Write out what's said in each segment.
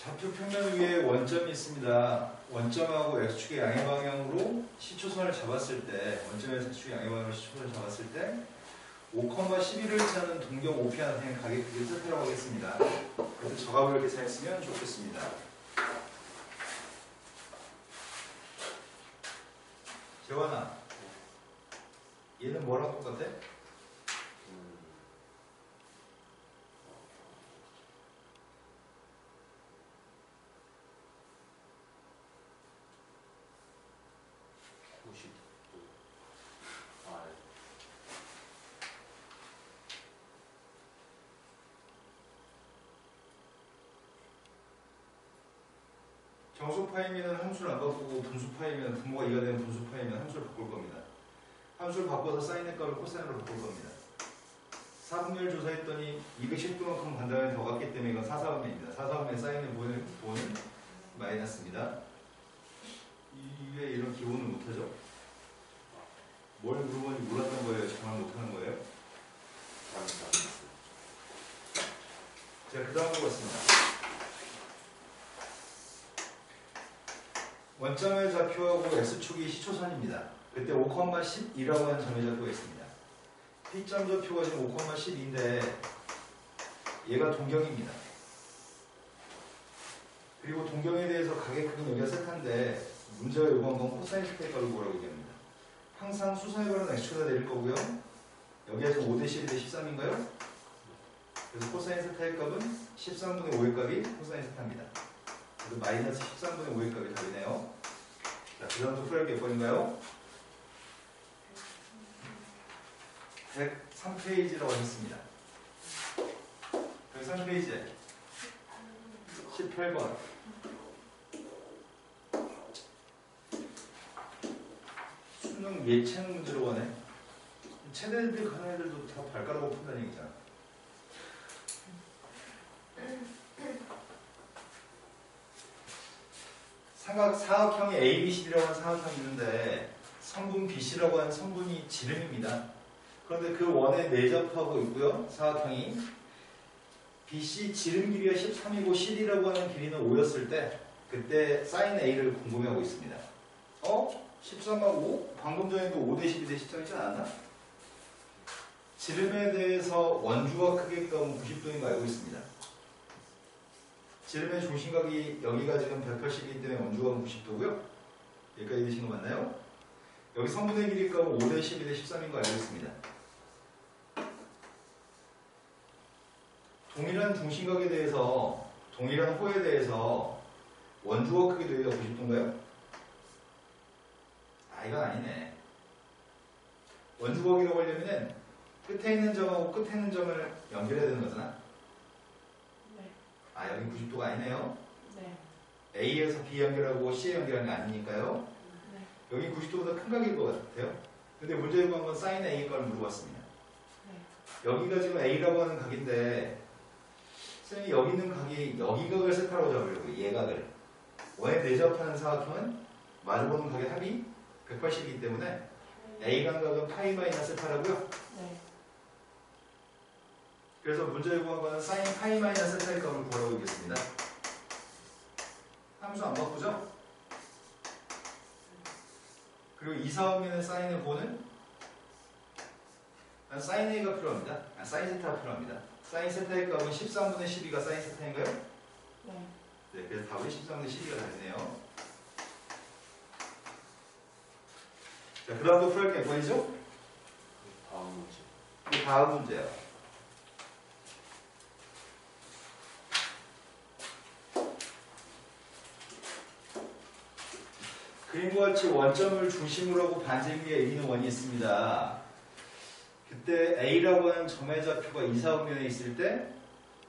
좌표 평면 위에 원점이 있습니다. 원점하고 x축의 양의 방향으로 시초선을 잡았을 때, 원점에서 x축의 양의 방향으로 시초선을 잡았을 때 5,11을 찾는 동경 OP 나타낸 가격 크기를 세타라고 하겠습니다. 그래서 저 값을 계산했으면 좋겠습니다. 재환아, 얘는 뭐랑 똑같아? 정수파이면 함수를 안 바꾸고 분수파이면 분모가 2가 되는 분수파이면 함수를 바꿀 겁니다. 함수를 바꿔서 사인의 값을 코사인으로 바꿀 겁니다. 4분면을 조사했더니 210도만큼 간다면 더 같기 때문에 이건 4,4분면입니다. 4,4분면 사인의 본은 마이너스입니다. 왜 이런 기본을 못하죠? 뭘 물어보니 몰랐던 거예요? 정말 못하는 거예요? 자, 그 다음 보겠습니다. 원점의 좌표하고 x축이 시초선입니다. 그때 5,12라고 하는 점의 좌표가 있습니다. P점 좌표가 지금 5,12인데 얘가 동경입니다. 그리고 동경에 대해서 가격 크기는 여기가 세타인데 문제가 요구한 건 코사인 세타의 값을 구하라고 얘기합니다. 항상 수선에 걸은 x축에다 내릴 거고요. 여기가 지금 5대 12대 13인가요? 그래서 코사인 세타의 값은 13분의 5의 값이 코사인 세타입니다. 그래서 마이너스 13분의 5의 값이 답이네요. 자, 그 다음도 풀할 게 몇 번인가요? 103페이지라고 하셨습니다. 103페이지에 18번. 수능 예체능 문제로 가네. 체대들 가는 애들도 다 발가락으로 푼다는 얘기잖아. 사각형이 ABCD라고 하는 사각형이 있는데 성분 BC라고 하는 성분이 지름입니다. 그런데 그 원에 내접하고 있고요. 사각형이 BC 지름 길이가 13이고 CD라고 하는 길이는 5였을 때 그때 사인 A를 궁금해하고 있습니다. 13하고 방금 전에도 5대 12대 13이지 않았나? 지름에 대해서 원주가 크기값은 90도인 거 알고 있습니다. 지름의 중심각이 여기가 지금 180이기 때문에 원주가 90도고요. 여기까지 되신 거 맞나요? 여기 성분의 길이 값은 5대 12대 13인 거 알고 있습니다. 동일한 중심각에 대해서, 동일한 호에 대해서 원주가 크기도 여기가 90도인가요? 이건 아니네. 원주가 크기라고 하려면은 끝에 있는 점하고 끝에 있는 점을 연결해야 되는 거잖아. 여기 90도가 아니네요. 네. A에서 B 연결하고 C에 연결하는 게 아니니까요. 네. 여기 90도보다 큰 각일 것 같아요. 근데 문제에 구한 건 사인 A의 걸 물어봤습니다. 네. 여기가 지금 A라고 하는 각인데 선생님이 여기 있는 각이 여기 각을 세타라고 잡으려고 얘각을 원에 내접하는 사각형은 마주보는 각의 합이 180이기 때문에 A 간각은 파이 마이너스 세타라고요. 네. 그래서 문제에 구한 거는 사인 파이 마이너스 세타의 값을 구하라고 하겠습니다. 함수 안 바꾸죠? 그리고 2, 4학년의 사인을 보는 사인 A가 필요합니다. 사인 세타가 필요합니다. 사인 세타의 값은 13분의 12가 사인 세타인가요? 네. 네, 그래서 답은 13분의 12가 답이네요. 자, 그 다음도 풀할 게 몇 번이죠? 다음 문제. 이 다음 문제요. 그림과 같이 원점을 중심으로 하고 반지 위에 A는 원이 있습니다. 그때 A라고 하는 점의 좌표가 2, 4분면에 있을 때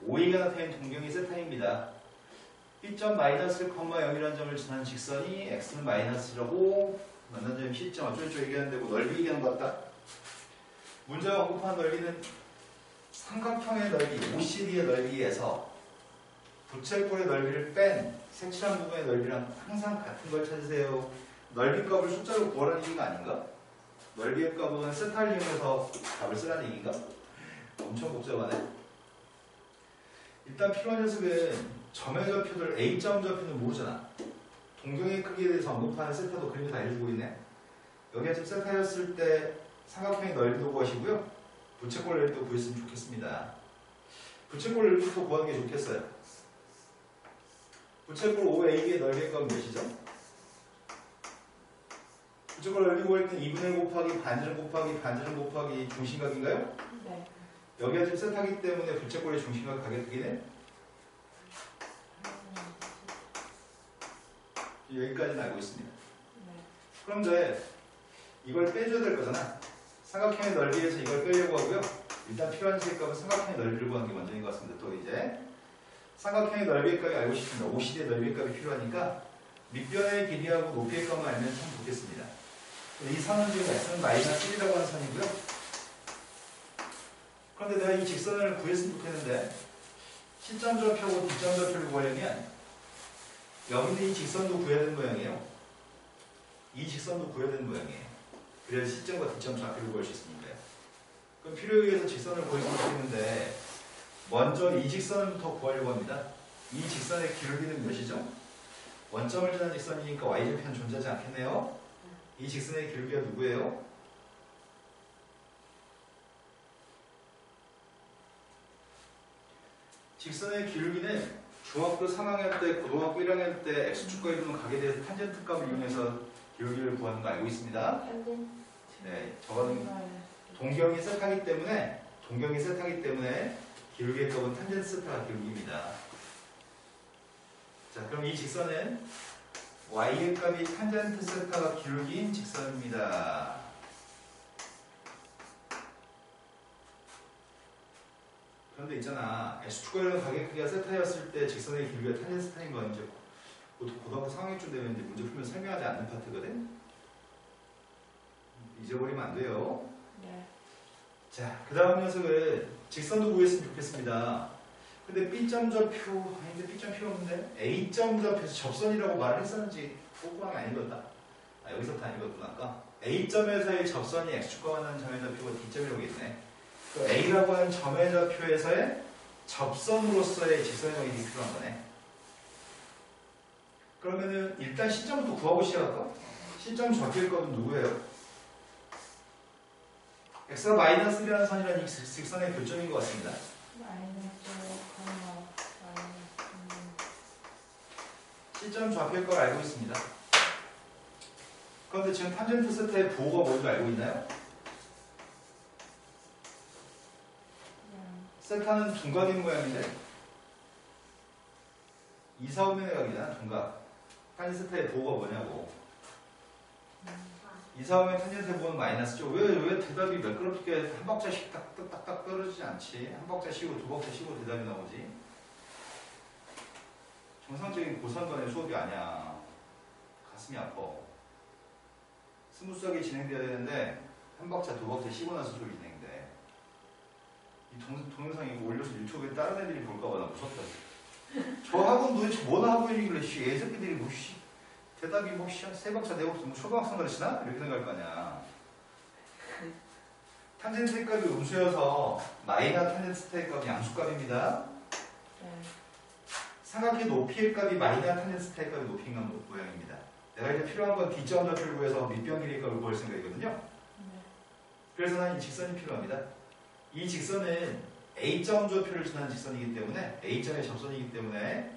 5E가 나타낸 동경이 세타입니다. B점 마이너스 0,0이라는 점을 지나는 직선이 X는 마이너스라고 만난 점이 C점 어쩌고저쩌고 얘기하는데 뭐 넓이 얘기하는 것 같다? 문제가 언급한 넓이는 삼각형의 넓이, OCD의 넓이에서 부채꼴의 넓이를 뺀 색칠한 부분의 넓이랑 항상 같은 걸 찾으세요. 넓이 값을 숫자로 구하라는 얘기가 아닌가? 넓이의 값은 세타를 이용해서 값을 쓰라는 얘기인가? 엄청 복잡하네. 일단 필요한 녀석은 점의 좌표들 A점 좌표는 모르잖아. 동경의 크기에 대해서 언급하는 세타도 그림이 다 알려주고 있네. 여기가 지금 세타였을 때 삼각형의 넓이도 구하시고요. 부채꼴 넓이도 구했으면 좋겠습니다. 부채꼴 넓이부터 구하는 게 좋겠어요. 부채꼴 OA의 넓이의 값은 몇이죠? 부채꼴 넓이 구할 때는 2분의 1 곱하기 반지름 곱하기 반지름 곱하기 중심각인가요? 네. 여기가 지금 세타기 때문에 부채꼴의 중심각 가게 되기는 여기까지는 알고 있습니다. 네. 그럼 이제 이걸 빼줘야 될 거잖아. 삼각형의 넓이에서 이걸 빼려고 하고요. 일단 필요한 색값은 삼각형의 넓이를 구하는 게 먼저인 것 같습니다. 또 이제 삼각형의 넓이의 값이 알고 싶습니다. OCD의 넓이의 값이 필요하니까 밑변의 길이하고 높이의 값만 알면 참 좋겠습니다. 이 선은 지금 x는 마이너스 1이라고 하는 선이고요. 그런데 내가 이 직선을 구했으면 좋겠는데 C점 좌표하고 D점 좌표를 구하려면 여기 있는 이 직선도 구해야 되는 모양이에요. 이 직선도 구해야 되는 모양이에요. 그래야 C점과 D점 좌표를 구할 수 있으니까요. 그럼 필요에 의해서 직선을 구해볼 수 있는데 먼저 이 직선부터 구하려고 합니다. 이 직선의 기울기는 몇이죠? 원점을 지난 직선이니까 y절편은 존재하지 않겠네요. 이 직선의 기울기가 누구예요? 직선의 기울기는 중학교 3학년 때, 고등학교 1학년 때 x축과 이루는 각에 대해서 탄젠트 값을 이용해서 기울기를 구하는 거 알고 있습니다. 네, 저거는 동경이 세타기 때문에 기울기의 값은 탄젠트 세타가 기울기입니다. 자, 그럼 이 직선은 y의 값이 탄젠트 세타가 기울기인 직선입니다. 그런데 있잖아, x축과이라는 가격 크기가 세타였을 때 직선의 기울기가 탄젠트 세타인 건 이제 고등학교 3학년쯤 되면 이제 문제 풀면 설명하지 않는 파트거든. 잊어버리면 안 돼요. 네. 자, 그 다음 녀석은 직선도 구했으면 좋겠습니다. 근데 B점 좌표, 아닌데 B점 필요 없는데 A점 좌표에서 접선이라고 말을 했었는지 꼼꼼하게 안 읽었다. 아, 여기서부터 안 읽었구나 아까. A점에서의 접선이 X축과 만나는 점의 좌표가 D점이라고 했네. 그 A라고 하는 점의 좌표에서의 접선으로서의 직선의 정의이 필요한 거네. 그러면은 일단 C점부터 구하고 시작할까? C점 좌표일 값은 누구예요? X가 마이너스 1이라는 선이라는 이 직선의 교점인 것 같습니다. C점 좌표일 걸 알고 있습니다. 그런데 지금 탄젠트 세타의 부호가 뭔지 알고 있나요? 세타는 둔각인 모양인데 2, 4, 5면의 각이잖아, 둔각. 탄젠트 세타의 부호가 뭐냐고. 2, 4, 5면 탄젠트의 부호는 마이너스죠. 왜 대답이 매끄럽게 한 박자씩 딱딱딱 떨어지지 않지? 한 박자 쉬고 두 박자 쉬고 대답이 나오지? 정상적인 고상관의 수업이 아니야. 가슴이 아파. 스무스하게 진행돼야 되는데 한 박자 두 박자 쉬고 나서 수업이 진행돼. 이 동영상 이거 올려서 유튜브에 다른 애들이 볼까봐 나 무섭다. 저 학원 도대체 뭔 학원이길래 애새끼들이 뭐 대답이 뭐 세 박자 네 박자 뭐 초등학생 가르치나? 이렇게 생각할 거 아니야. 탄젠트 값이 음수여서 마이너 탄젠트 값이 양수값입니다. 삼각형 높이의 값이 마이너 탄젠트 값이 높이인 모양입니다. 내가 이제 필요한 건 D점 좌표를 구해서 밑변 길이의 값을 구할 생각이거든요. 그래서 난 이 직선이 필요합니다. 이 직선은 A점 좌표를 지나는 직선이기 때문에 A점의 접선이기 때문에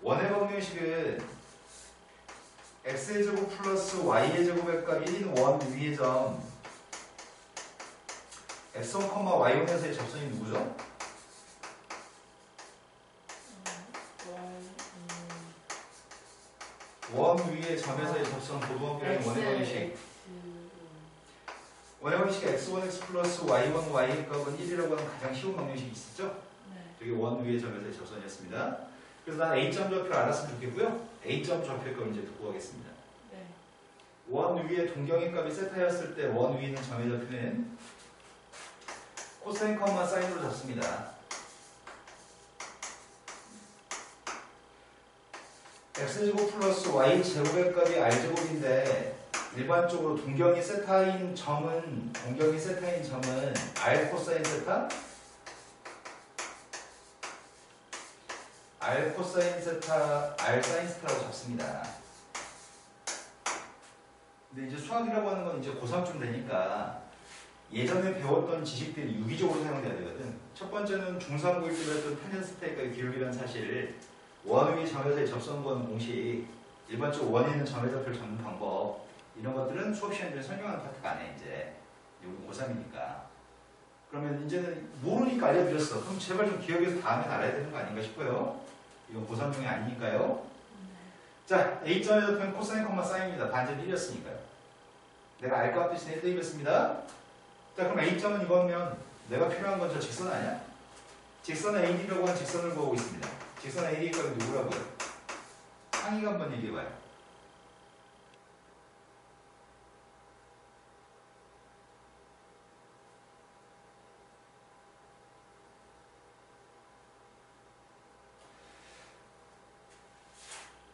원의 방정식은 x의 제곱 플러스 y의 제곱의 값 1인 원 위의 점 x1, y1에서의 접선이 누구죠? 원 위의 점에서의 접선 고등학교의 원의 방정식. 원의 방정식이 x1, x 플러스 y1, y의 값은 1이라고 하는 가장 쉬운 방정식이 있었죠? 저게 원 위의 점에서의 접선이었습니다. 그래서 난 A점 좌표를 알았으면 좋겠고요. A점 좌표의 값을 이제 듣고 가겠습니다. 원 위의 동경의 값이 세타였을 때 원 위에 있는 점의 좌표는 코사인, 사인으로 잡습니다. x제곱 플러스 y제곱의 값이 r제곱인데 일반적으로 동경이 세타인 점은 r 코사인 세타 R 코사인 세타, R 사인 세타라고 잡습니다. 근데 이제 수학이라고 하는 건 이제 고3쯤 되니까 예전에 배웠던 지식들이 유기적으로 사용돼야 되거든. 첫 번째는 중3, 고1 때 배웠던 탄젠트 세타의 기울기라는 사실, 원위 점에서의 접선권 공식, 일반적으로 원에 있는 점의좌표를 잡는 방법, 이런 것들은 수업 시간 중에 설명하는 파트가 아니야. 이제 여기 고3이니까. 그러면 이제는 모르니까 알려드렸어. 그럼 제발 좀 기억해서 다음에 알아야 되는 거 아닌가 싶어요. 이건 고3 중에 아니니까요. 자, A점의 좌표는 코사인 콤마 사인입니다. 반전 1이었으니까요. 내가 알 것 같듯이 1대1이었습니다. 자, 그럼 A점은 이거면 내가 필요한 건 저 직선 아니야? 직선 AD라고 하는 직선을 구하고 있습니다. 직선 AD의 값이 누구라고요? 상위가 한번 얘기해봐요.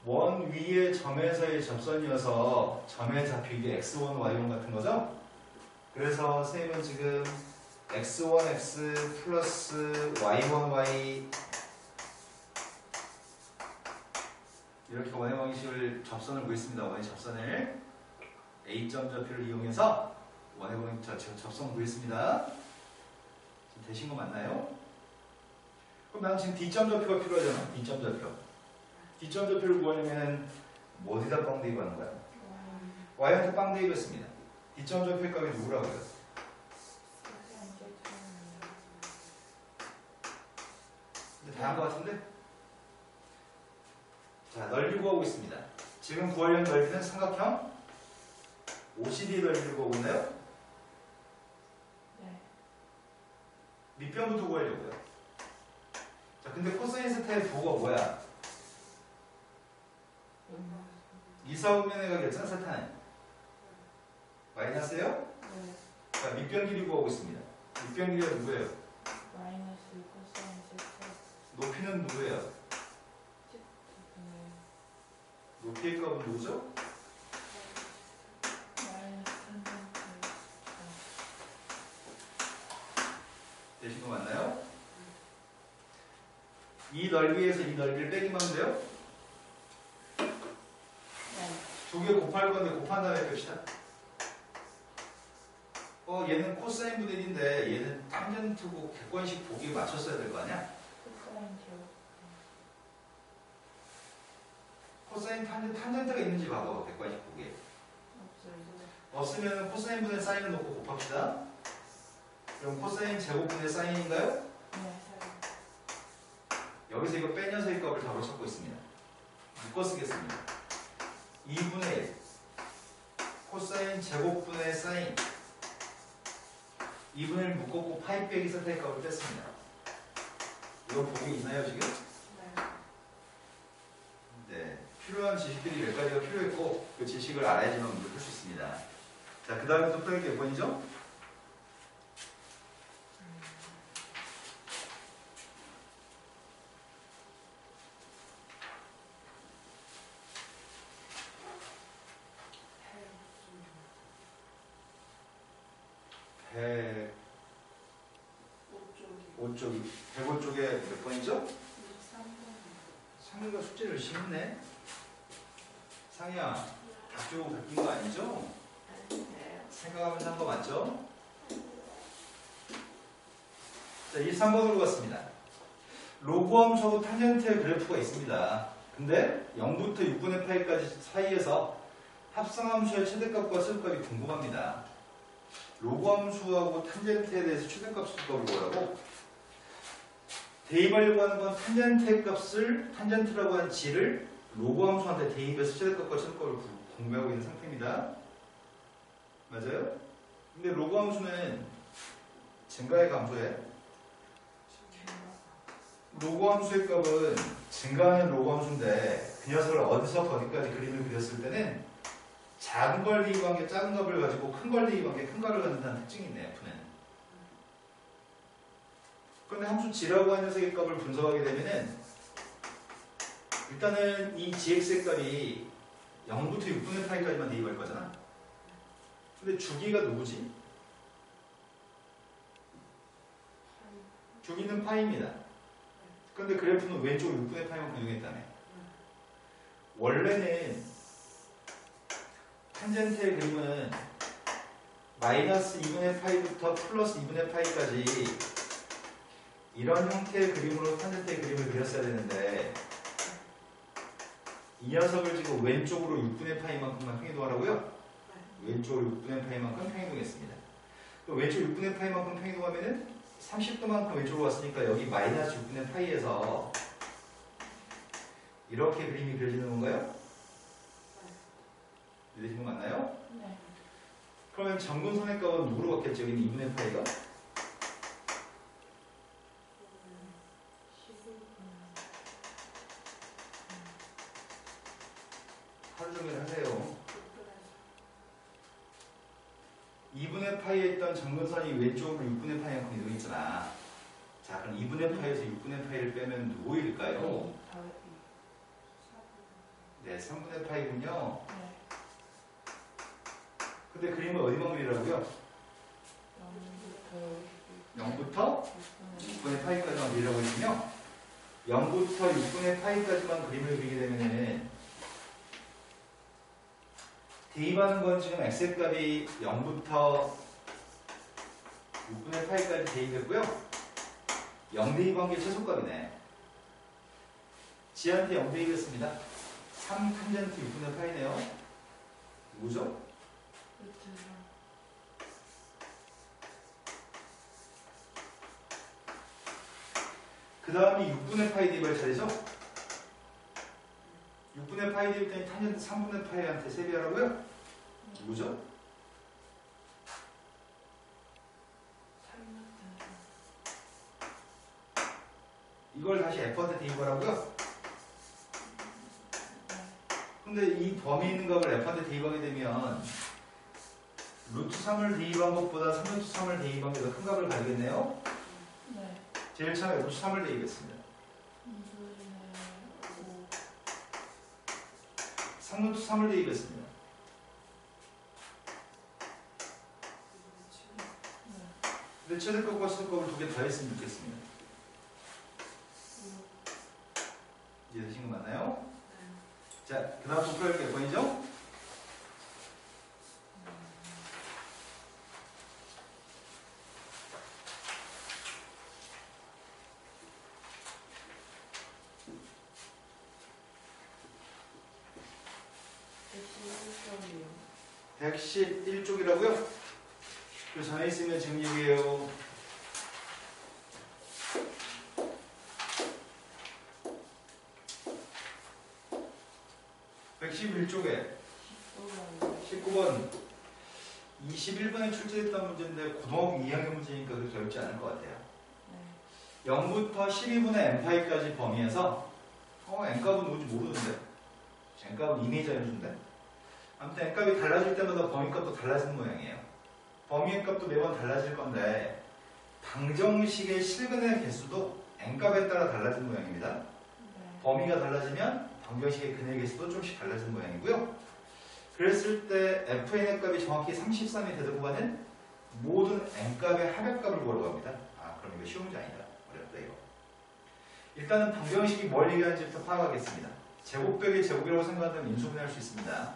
원 위의 점에서의 접선이어서 점에 잡힌 게 x1, y1 같은 거죠? 그래서 선생님은 지금 x1x 플러스 y1y 이렇게 원의 방식을 접선을 구했습니다. 원의 접선을 A점 좌표를 이용해서 원의 방식 접선 구했습니다. 지금 되신 거 맞나요? 그럼 나는 지금 D점 좌표가 필요하잖아. D점 좌표. D점 좌표를 구하려면 뭐 어디다 빵 대입하는 거야? Y한테 빵 대입했습니다. D점 좌표의 값이 누구라고요? 근데 다 한 것 같은데? 자, 넓이 구하고 있습니다. 지금 구하려는 넓이는 삼각형 OCD 넓이를 구하고 있나요? 네. 밑변부터 구하려고요. 자, 근데 코사인 세타의 부호가 뭐야? 이사분면의 각이었잖아, 세타는. 마이너스요? 네. 자, 밑변 길이 구하고 있습니다. 밑변 길이가 누구예요? 마이너스 코사인 세타. 높이는 누구예요? 네. 높이의 값은 누구죠? 마이너스 탄젠트. 되신 거 맞나요? 이 넓이에서 이 넓이를 빼기만 하면 돼요? 네. 두 개 곱할 건데 곱한 다음에 뺍시다. 얘는 코사인 분의 1인데 얘는 탄젠트고 객관식 보기에 맞췄어야 될 거 아니야? 코사인 제곱. 코사인 탄젠트가 있는지 봐봐. 객관식 보기에. 없어요. 없으면 코사인 분의 사인을 놓고 곱합시다. 그럼 코사인 제곱분의 사인인가요? 네. 여기서 이거 뺀 녀석의 값을 답으로 찾고 있습니다. 묶어 쓰겠습니다. 2분의 1 코사인 제곱분의 사인 2분의 1 묶었고 파이 빼기 세타의 값을 뺐습니다. 이거 보기 있나요 지금? 네. 필요한 지식들이 몇 가지가 필요했고 그 지식을 알아야지만 문제 풀 수 있습니다. 자, 그 다음에 또 풀 게 몇 번이죠? 백 5쪽이 105쪽에 몇 번이죠? 상이가 숙제를 심네. 상이야, 이쪽 바뀐 거 아니죠? 생각하면서 한 거 맞죠? 자, 3번으로 갔습니다. 로그함수하고 탄젠트의 그래프가 있습니다. 근데 0부터 6분의 파이까지 사이에서 합성함수의 최대값과 최소값이 궁금합니다. 로그함수하고 탄젠트에 대해서 최대값, 최소값을 구하라고? 대입하려고 하는 건 탄젠트의 값을, 탄젠트라고 하는 질을 로그함수한테 대입해서 최대값과 최소값을 공부하고 있는 상태입니다. 맞아요? 근데 로그함수는 증가해, 감소해? 로그함수의 값은 증가하는 로그함수인데 그 녀석을 어디서부터 어디까지 그림을 그렸을 때는 작은 걸 대입한 게 작은 값을 가지고 큰 걸 대입한 게 큰 값을 갖는다는 특징이 있네요. F는. 그런데 함수 g라고 하는 녀석의 값을 분석하게 되면은 일단은 이 gx의 값이 0부터 6분의 파이까지만 대입할 거잖아. 근데 주기가 누구지? 주기는 파이입니다. 근데 그래프는 왼쪽 6분의 파이만큼 이동했다며. 원래는 탄젠트의 그림은 마이너스 2분의 파이부터 플러스 2분의 파이까지 이런 형태의 그림으로 탄젠트의 그림을 그렸어야 되는데 이 녀석을 지금 왼쪽으로 6분의 파이만큼만 평이동하라고요? 왼쪽으로 6분의 파이만큼 평이동했습니다. 왼쪽 6분의 파이만큼 평이동하면은 30도만큼 왼쪽으로 왔으니까 여기 마이너스 6분의 파이에서 이렇게 그림이 그려지는 건가요? 이해되신 거 맞나요? 네. 그러면 정근선의 값은 누구로 바뀌었죠? 여기는 2분의 파이가? 15분. 하루 종일 하세요. 2분의 파이에 있던 정근선이 왼쪽으로 6분의 파이만큼 이동했잖아. 자, 그럼 2분의 파이에서 6분의 파이를 빼면 누구일까요? 네, 3분의 파이군요. 네. 근데 그림을 어디만 그리라고요? 0부터 6분의 파이까지만 그리라고 했군요. 0부터 6분의 파이까지만 그림을 그리게 되면은 대입하는 건 지금 x의 값이 0부터 6분의 파이까지 대입했고요. 0 대입한 게 최소값이네. g한테 0 대입했습니다. 3 탄젠트 6분의 파이네요. 누구죠? 그 다음이 6분의 파이 대입할 차례죠? 6분의 파이 대입했더니 탄젠트 3분의 파이한테 세배하라고요? 누구죠? 이걸 다시 f한테 대입하라고요? 근데 이 범위 있는 값을 f한테 대입하게 되면 루트 3을 대입한 것보다 3루트 3을 대입한 게 더 큰 값을 가지겠네요? 네. 제일 처음에 루트 3을 대입했습니다. 3루트 3을 대입했습니다. 근데 최대값과 최소값을 두 개 더했으면 좋겠습니다. 이해되신 거 맞나요? 자, 그 다음 도표할 게 몇 번이죠? 네. 111쪽이라고요? 그 전에 있으면 지금 얘기해요. (111쪽에) 19번 21번에 출제됐던 문제인데 고등학교 2학년 문제니까 그렇게 어렵지 않을 것 같아요. 0부터 12분의 n파이까지 범위에서 n값은 뭔지 모르는데 n값은 이미지가 해주는데 아무튼 n값이 달라질 때마다 범위값도 달라지는 모양이에요. 범위의 값도 매번 달라질 건데 방정식의 실근의 개수도 n값에 따라 달라지는 모양입니다. 범위가 달라지면 방정식의 근의 개수도 좀씩 달라지는 모양이고요. 그랬을 때 fn의 값이 정확히 33이 되는 구간은 모든 n값의 합약값을 구하려고 합니다. 아, 그럼 이거 쉬운 문제 아니다. 어렵다 이거. 일단은 방정식이 뭘 얘기하는지부터 파악하겠습니다. 제곱백의 제곱이라고 생각하면 인수분해할 수 있습니다.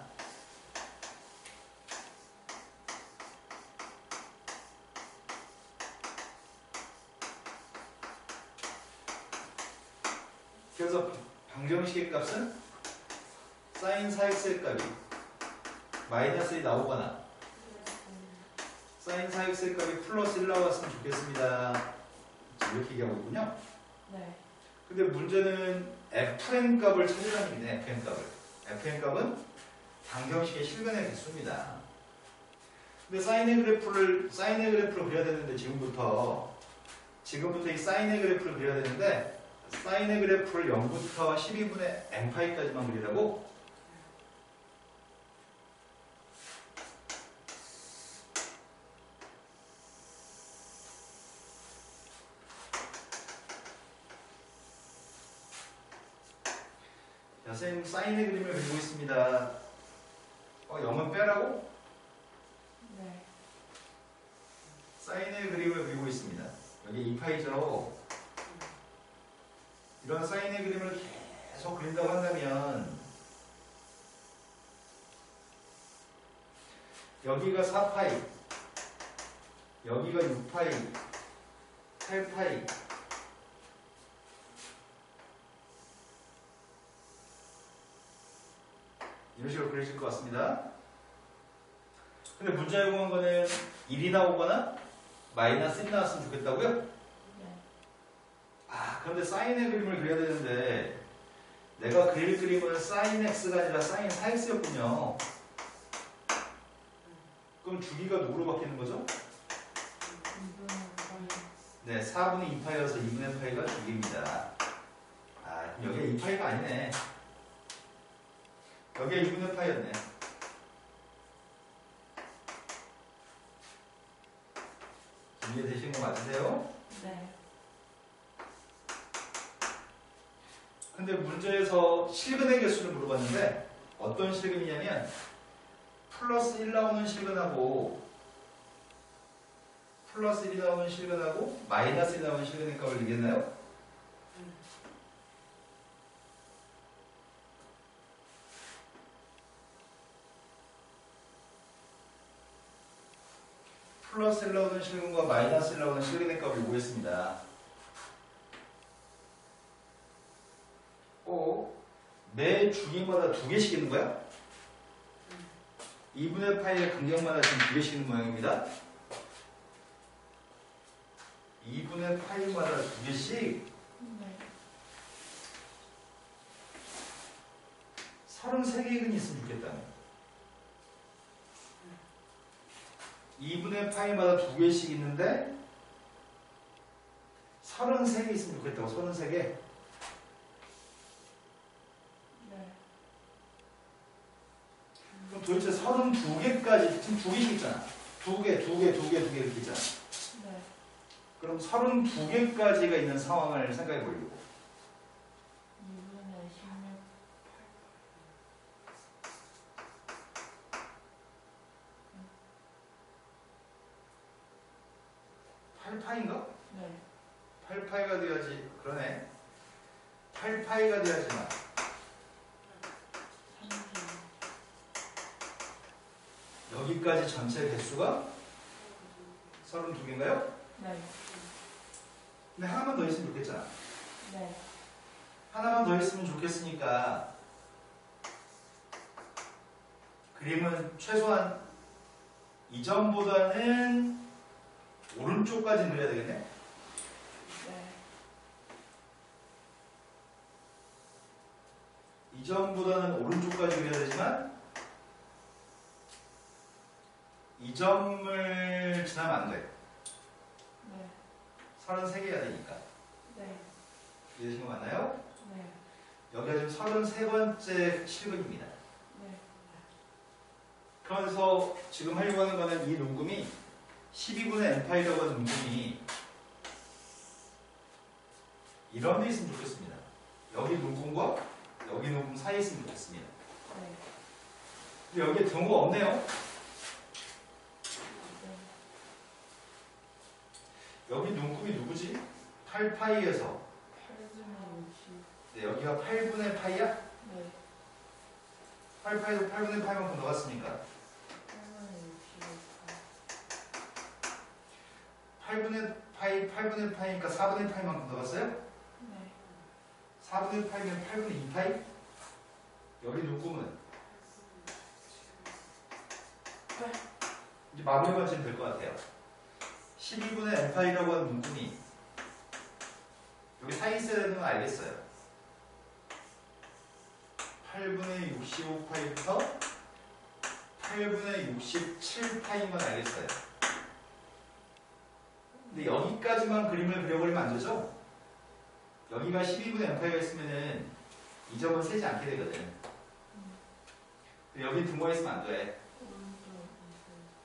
그래서 방정식의 값은 sin 4x의 값이 마이너스 1이 나오거나 sin 4x의 값이 플러스 1 나왔으면 좋겠습니다. 이렇게 얘기하고 있군요. 네. 근데 문제는 fn 값을 찾으라는 얘기네. fn 값을. fn 값은 방정식의 실근의 개수입니다. 근데 사인의 그래프를 그려야 되는데 지금부터 이 사인의 그래프를 그려야 되는데 사인의 그래프를 0부터 12분의 n파이까지만 그리라고? 자, 선생님 사인의 그림을 그리고 있습니다. 0은 빼라고? 네. 사인의 그림을 그리고 있습니다. 여기 2파이죠. 이런 사인의 그림을 계속 그린다고 한다면 여기가 4파이, 여기가 6파이, 8파이, 이런 식으로 그려질 것 같습니다. 근데 문자 요구한 거는 1이 나오거나 마이너스 1이 나왔으면 좋겠다고요? 네. 아, 그런데 사인의 그림을 그려야 되는데 내가 그릴 그림은 사인 x가 아니라 사인 4x였군요. 그럼 주기가 누구로 바뀌는 거죠? 2분의 파이. 네, 4분의 2파이여서 2분의 파이가 주기입니다. 아, 그럼 여기가 2파이가 아니네. 여기가 2분의 파이였네. 이해되신 거 맞으세요? 네. 근데 문제에서 실근의 개수를 물어봤는데 어떤 실근이냐면 플러스 1 나오는 실근하고 플러스 1이 나오는 실근하고 마이너스 1이 나오는 실근의 값을 얘기했나요? 플러스 1 나오는 실근과 마이너스 1 나오는 실근의 값을 요구했습니다. 매 주기마다 2개씩 있는 거야? 2분의 파이의 간격마다 지금 2개씩 있는 모양입니다. 2분의 파이마다 2개씩 네. 33개의 근이 있으면 좋겠다. 2분의 파이마다 2개씩 있는데 33개 있으면 좋겠다고. 33개. 네. 그럼 도대체 32개까지 지금 2개씩 있잖아. 2개 이렇게 있잖아. 네. 그럼 32개까지가 있는 상황을 생각해 보려고. 2분의 16. 8파인가? 네. 8파이가 돼야지. 그러네. 8파이가 돼야지만 30. 여기까지 전체 개수가 32개인가요? 네. 근데 하나만 더 있으면 좋겠잖아. 네. 하나만 더 있으면 좋겠으니까 그림은 최소한 이전보다는 오른쪽까지 그려야 되겠네. 네. 이점보다는 오른쪽까지 그려야 되지만 이 점을 지나면 안 돼. 네. 33개 해야 되니까. 네. 이해되신 거 맞나요? 네. 여기가 지금 33번째 실근입니다. 네. 그래서 지금 하려고 하는 거는 이 눈금이 12분의 n파이라고 하는 눈금이 이런 데 있으면 좋겠습니다. 여기 눈금과 여기 눈금 사이에 있으면 좋겠습니다. 네. 근데 여기에 등호가 없네요. 네. 여기 눈금이 누구지? 8파이에서 8분의 60. 네, 여기가 8분의 파이야? 네. 8파이도 8분의 파이만큼 넣었으니까 8분의 8분의 파이니까 4분의 파이만큼 넣었어요? 네. 4분의 파이면 8분의 2파이? 여기 눈금은 이제 마무리만 지면 될 것 같아요. 12분의 n파이라고 하는 눈금이 여기 사이 있어야 되는 건 알겠어요. 8분의 65파이부터 8분의 67파이만 알겠어요. 근데 여기까지만 그림을 그려버리면 안 되죠? 여기가 12분의 n파이가 있으면은 이 점은 세지 않게 되거든. 여기 등호에 있으면 안 돼. 오른쪽.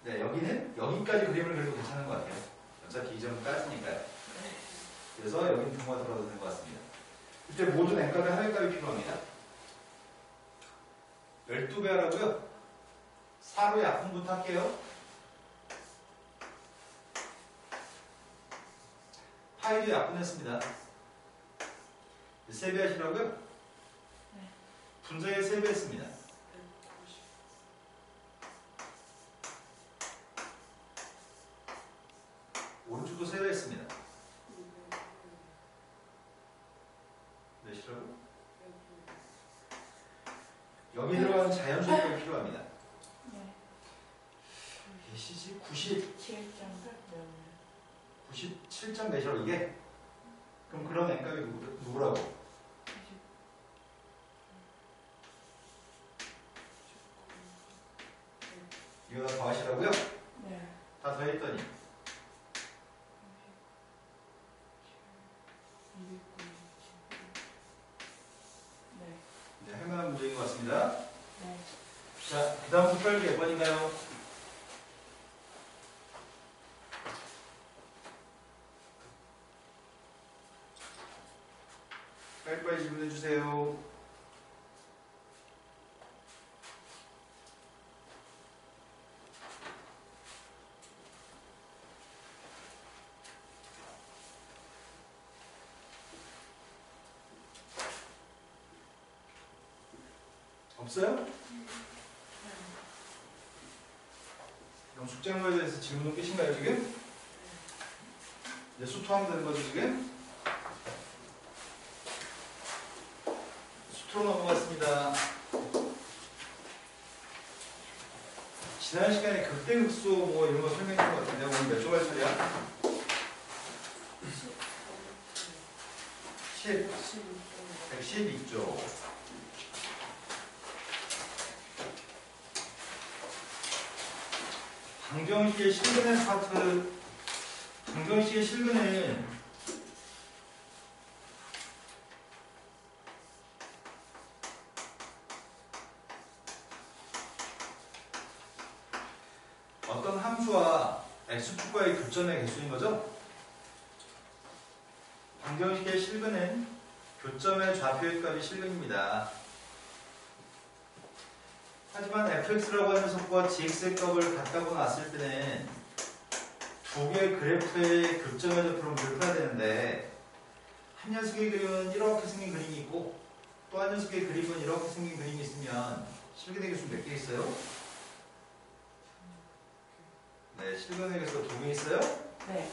네, 여기는 여기까지 그림을 그려도 괜찮은 것 같아요. 어차피 이 점은 까지니까요. 그래서 여기는 등호가 들어도 되는 것 같습니다. 이때 모든 n값의 하위값이 필요합니다. 12배 하라고요? 4로 약분부터 할게요. 파이도 약분했습니다. 세배하시라고요? 네. 분자에 세배했습니다. 오른쪽도 세배했습니다. 몇이라고? 여기 들어가는 자연수가 필요합니다. 네. 몇이지? 90, 7점 97점 몇이라고 이게? 그럼 그런 n값이 누구라고? 이거 다 더하시라고요? 네. 다 더했더니 297. 네. 네, 할만한 문제인 것 같습니다. 네. 자, 그 다음 풀기 몇 번인가요? 빨리빨리 질문해 주세요. 없어요? 그럼 숙제한 거에 대해서 질문은 끝인가요, 지금? 이제 수토하면 되는 거죠, 지금? 수토로 넘어갔습니다. 지난 시간에 극대극소 뭐 이런 거 설명했던 것 같은데 오늘 몇 조 할 차례야? 112조. 방정식의 실근의 파트, 방정식의 실근은 어떤 함수와 x축과의 교점의 개수인 거죠? 방정식의 실근은 교점의 좌표의 값이 실근입니다. 하지만 fx라고 하는 녀석과 gx의 값을 같다고 놨을 때는 두 개의 그래프의 교점의 좌표로 문제를 풀어야 되는데 한 녀석의 그림은 이렇게 생긴 그림이 있고 또 한 녀석의 그림은 이렇게 생긴 그림이 있으면 실근의 개수는 몇 개 있어요? 네, 실근의 개수가 두 개 있어요? 네.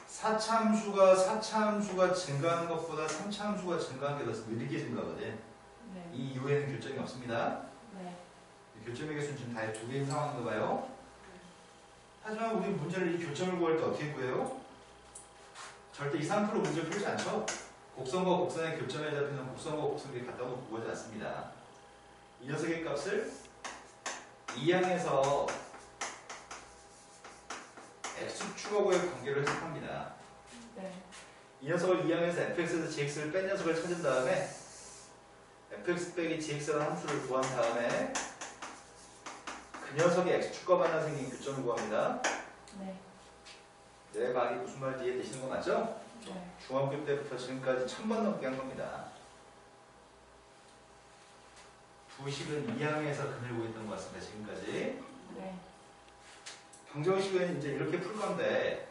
사차함수가 증가하는 것보다 삼차함수가 증가하는 게 더 느리게 증가하거든. 네. 이 이후에는 교점이 없습니다. 네. 교점의 개수는 지금 다 두 개인 상황인가 봐요. 하지만 우리 문제를 이 교점을 구할 때 어떻게 구해요? 절대 이 상태로 문제를 풀지 않죠? 곡선과 곡선의 교점에 잡히는 곡선과 곡선이 같다고 구하지 않습니다. 이 녀석의 값을 이항에서 x축하고의 관계를 해석합니다. 네. 이 녀석을 이항에서 fx에서 gx를 뺀 녀석을 찾은 다음에 fx 빼기 gx라는 함수를 구한 다음에 그 녀석의 x축과 만나 생긴 교점을 구합니다. 네. 내 말이 무슨 말인지 이해되시는 거 맞죠? 네. 중학교 때부터 지금까지 1000번 넘게 한 겁니다. 두 식은 이항에서 그늘고 있던 것 같습니다. 지금까지. 네. 방정식은 이제 이렇게 풀 건데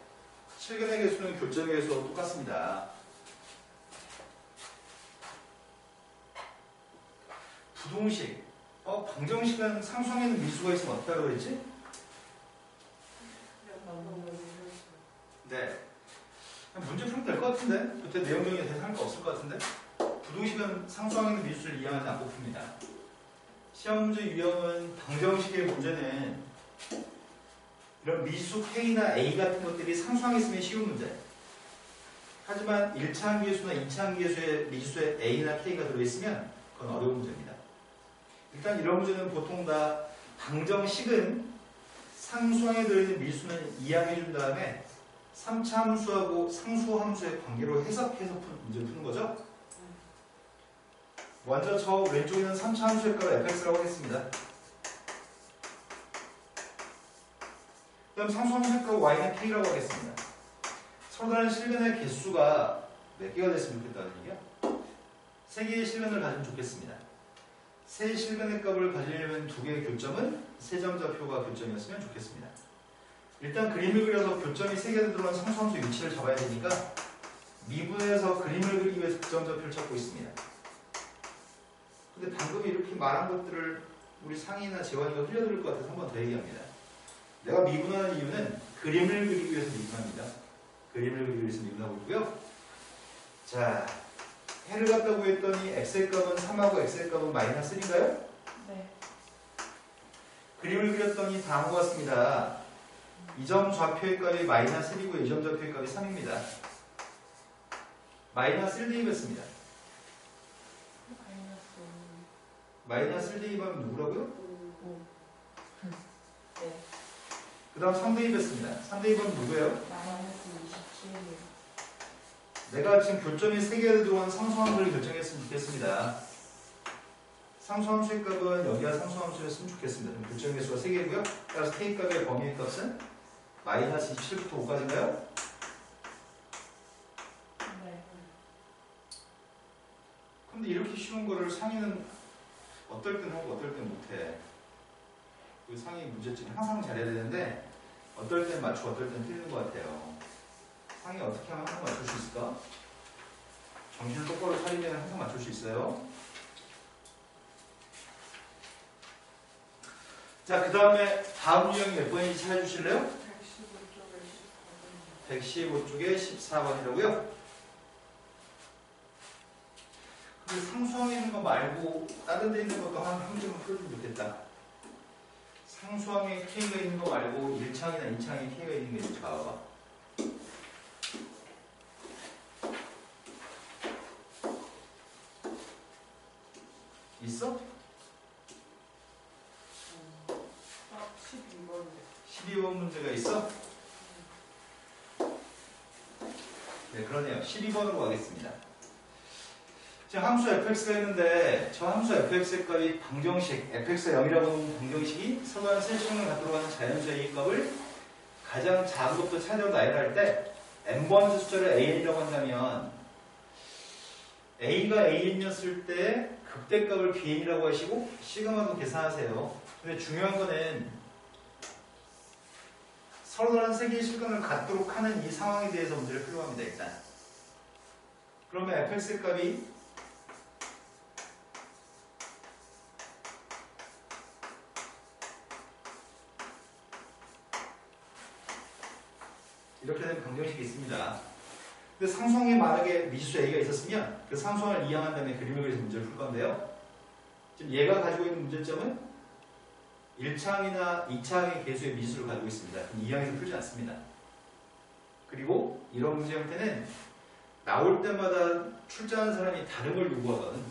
실근의 개수는 교점의 개수와 똑같습니다. 부동식. 방정식은 상수항에 있는 미수가 있으면 어떻게 하라고 그랬지? 네. 문제 풀면 될 것 같은데? 그때 내용 정리 대해서 할 거 없을 것 같은데? 부동식은 상수항에 있는 미수를 이해하지 않고 풉니다. 시험 문제 유형은 방정식의 문제는 이런 미수 K나 A 같은 것들이 상수항에 있으면 쉬운 문제. 하지만 1차 함계수나 2차 함계수의 미수에 A나 K가 들어있으면 그건 어려운 문제입니다. 일단 이런 문제는 보통 다 방정식은 상수항에 들어있는 미수는 이항해준 다음에 3차 함수하고 상수 함수의 관계로 해석해서 문제를 푸는 거죠. 먼저 저 왼쪽에 있는 3차 함수의 값을 fx라고 하겠습니다. 그럼 상수 함수의 값 y는 k라고 하겠습니다. 서로 다른 실근의 개수가 몇 개가 됐으면 좋겠다는 얘기야? 3개의 실근을 가지면 좋겠습니다. 세 실근의 값을 가지려면 두 개의 교점은 세점좌표가 교점이었으면 좋겠습니다. 일단 그림을 그려서 교점이 3개 들어간 상수함수 위치를 잡아야 되니까 미분에서 그림을 그리기 위해서 부정좌표를 찾고 있습니다. 근데 방금 이렇게 말한 것들을 우리 상희나 재환이가 흘려들을 것 같아서 한 번 더 얘기합니다. 내가 미분하는 이유는 그림을 그리기 위해서 미분합니다. 그림을 그리기 위해서 미분하고 있고요. 자, 해를 갖다 구했더니 x의 값은 3하고 x의 값은 마이너스 1인가요? 네. 그림을 그렸더니 다음과 같습니다. 이 점 좌표의 값이 마이너스 1이고 이 점 좌표의 값이 3입니다. 마이너스 1 대입했습니다. 마이너스 1 대입하면 누구라고요? 5. 네. 그 다음 3 대입했습니다. 3 대입하면 누구예요? 마이너스 27이요. 내가 지금 교점이 3개로 들어온 상수함수를 결정했으면 좋겠습니다. 상수함수의 값은 여기가 상수함수였으면 좋겠습니다. 그럼 교점 개수가 3개고요. 따라서 k값의 범위의 값은 마이너스 27부터 5까지인가요? 네. 근데 이렇게 쉬운 거를 상위는 어떨 땐 하고 어떨 땐 못해. 그 상위 문제점이 항상 잘해야 되는데 어떨 땐 맞추고 어떨 땐 틀리는 것 같아요. 상위 어떻게 하면 항상 맞출 수 있을까? 정신을 똑바로 차리면 항상 맞출 수 있어요. 자, 그 다음에 다음 유형이 몇 번인지 찾아주실래요? 115쪽에 14번이라고요? 근데 상수항에 있는 거 말고 다른 데 있는 것도 한 점은 풀어주면 좋겠다. 상수항에 K가 있는 거 말고 1창이나 2창에 K가 있는 게 좀 봐봐. 있어? 12번. 12번 문제가 있어? 네, 그러네요. 12번으로 가겠습니다. 지금 함수 fx가 있는데 저 함수 fx의 값이 방정식, fx가 0이라고 하는 방정식이 서로 한 세식을 갖도록 하는 자연수의 값을 가장 작은 것부터 차례로 나열할 때 n번째 숫자를 an이라고 한다면 a가 an이었을 때 극대값을 bn이라고 하시고 시그마도 계산하세요. 근데 중요한 거는 서로 다른 세 개의 실근을 갖도록 하는 이 상황에 대해서 문제를 풀려고 합니다. 일단 그러면 fx의 값이 이렇게 되는 방정식이 있습니다. 근데 상수항에 만약에 미지수 a가 있었으면 그 상수항을 이항한 다음에 그림을 그려서 문제를 풀 건데요. 지금 얘가 가지고 있는 문제점은 1창이나 2창의 개수의 미지수를 가지고 있습니다. 그럼 2항에서 풀지 않습니다. 그리고 이런 문제 형태는 나올 때마다 출제하는 사람이 다른 걸 요구하거든.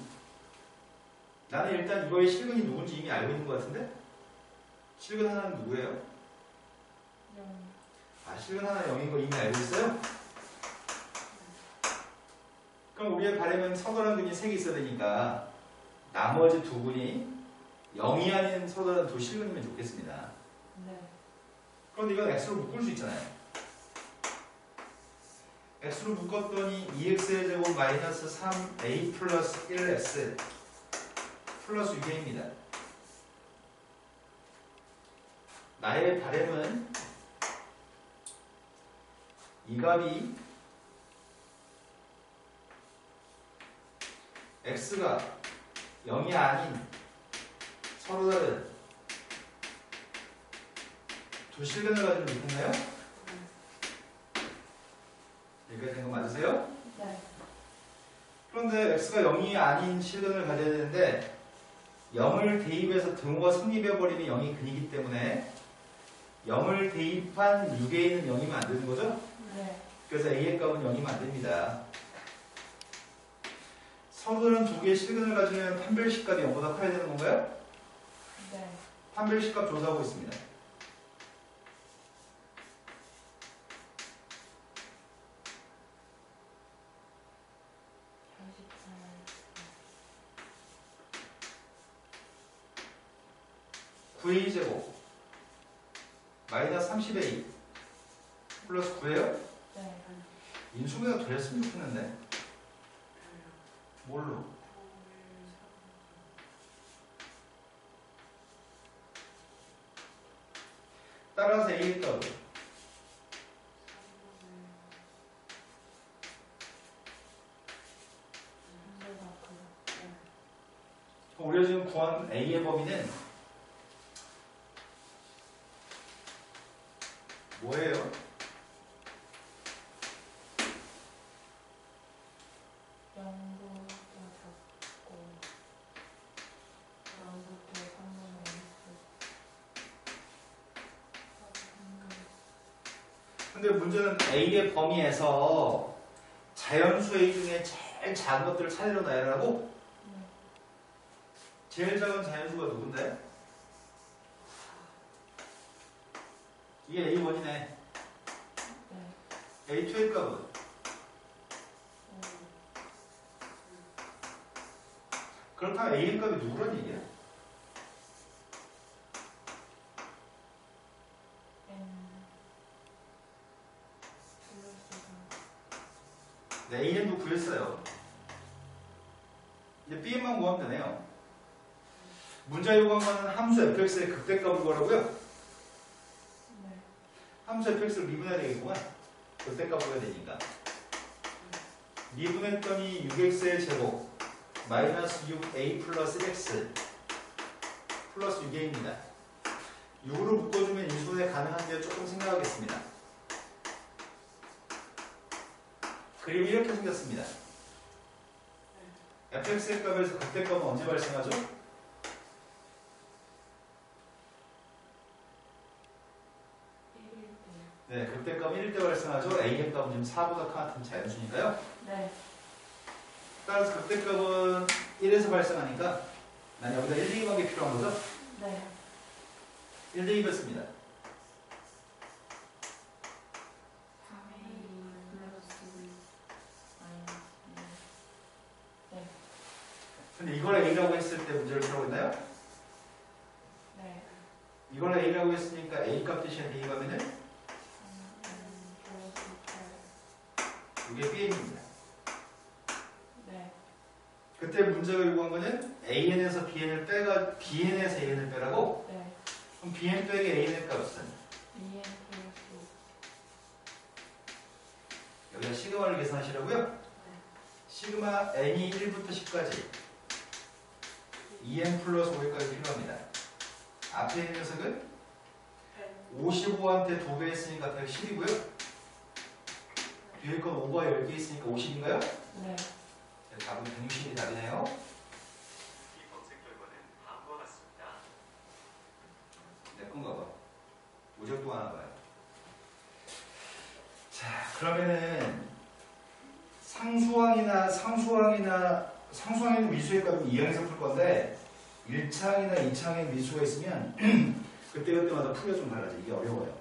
나는 일단 이거의 실근이 누군지 이미 알고 있는 것 같은데 실근 하나는 누구예요? 0. 아, 실근 하나 0인 거 이미 알고 있어요? 그럼 우리의 바람은 서더란 근이 3개 있어야 되니까 나머지 두 분이 0이 아닌 서더란 두 실근이면 좋겠습니다. 네. 그런데 이건 x로 묶을 수 있잖아요. x로 묶었더니 2x의 제곱 마이너스 3a 플러스 1x 플러스 6a입니다. 나의 바람은 이 값이 x가 0이 아닌 서로 다른 두 실근을 가지고 있나요? 여기까지 된 거 맞으세요? 네. 그런데 x가 0이 아닌 실근을 가져야 되는데 0을 대입해서 등호가 성립해버리면 0이 근이기 때문에 0을 대입한 6a는 0이면 안 되는 거죠? 네. 그래서 a의 값은 0이면 안 됩니다. 서로는 두 개의 실근을 가지면 판별식 값이 0보다 커야 되는 건가요? 네. 판별식 값 조사하고 있습니다. (9a) 제곱 마이너스 30a 플러스 9예요? 네. 인수분해가 되었으면 좋겠는데 뭘로? 따라서 a의 값을 우리가 지금 구한 A의 범위는 뭐예요? 0부터 잡고 0부터 3분의 1. 근데 문제는 A의 범위에서 자연수 A 중에 제일 작은 것들을 찾으려 나열하고 네. 제일 작은 자연수가 누군데? 이게 A1이네. 네. A2의 값은? 그렇다면 A의 값이 누구란 얘기야? 네, An도 구했어요. 이제 Bn만 구하면 되네요. 문자 요구한 거는 함수 fx의 극대값을 구하라고요? 네. 함수 fx를 미분해야 되겠구만. 극대값을 구해야 되니까. 미분했더니 6x의 제곱 마이너스 6a 플러스 x 플러스 6a입니다. 6으로 묶어주면 인수분해 가능한데 조금 생각하겠습니다. 그림이 이렇게 생겼습니다. fx의 값에서 극대값은 언제 발생하죠? 네, 극대값 1일 때 발생하죠. a의 값은 지금 4보다 같은 자연수니까요. 네. 따라서 극대값은 1에서 발생하니까 난 여기다 1, 2 관계 필요한 거죠? 네. 1, 2 뺐습니다. 3a 플러스 마이너스 네. 근데 이걸 a라고 했을 때 문제를 풀어고 있나요? 네. 이걸 a라고 했으니까 a 값 대신 b 가면은 이게 bn입니다. 네. 그때 문제가 요구한 거는 an에서 bn을 빼가 bn에서 an을 빼라고? 네. 그럼 bn 빼기 an의 값은 2n 플러스 여기다 시그마를 계산하시라고요? 시그마 n이 1부터 10까지 2n 플러스 5까지 필요합니다. 앞에 있는 녀석은 55한테 2배 했으니까 110이고요. 뒤에 건 5가 10개 있으니까 50인가요? 네. 답은 160이 답이네요. 이 검색 결과는 다음과 같습니다. 내 건가 봐. 무적도 하나 봐요. 자, 그러면은 상수항의 미수의 값은 2항에서 풀 건데 1차항이나 2차항에 미수가 있으면 그때마다 풀기가 좀 달라져. 이게 어려워요.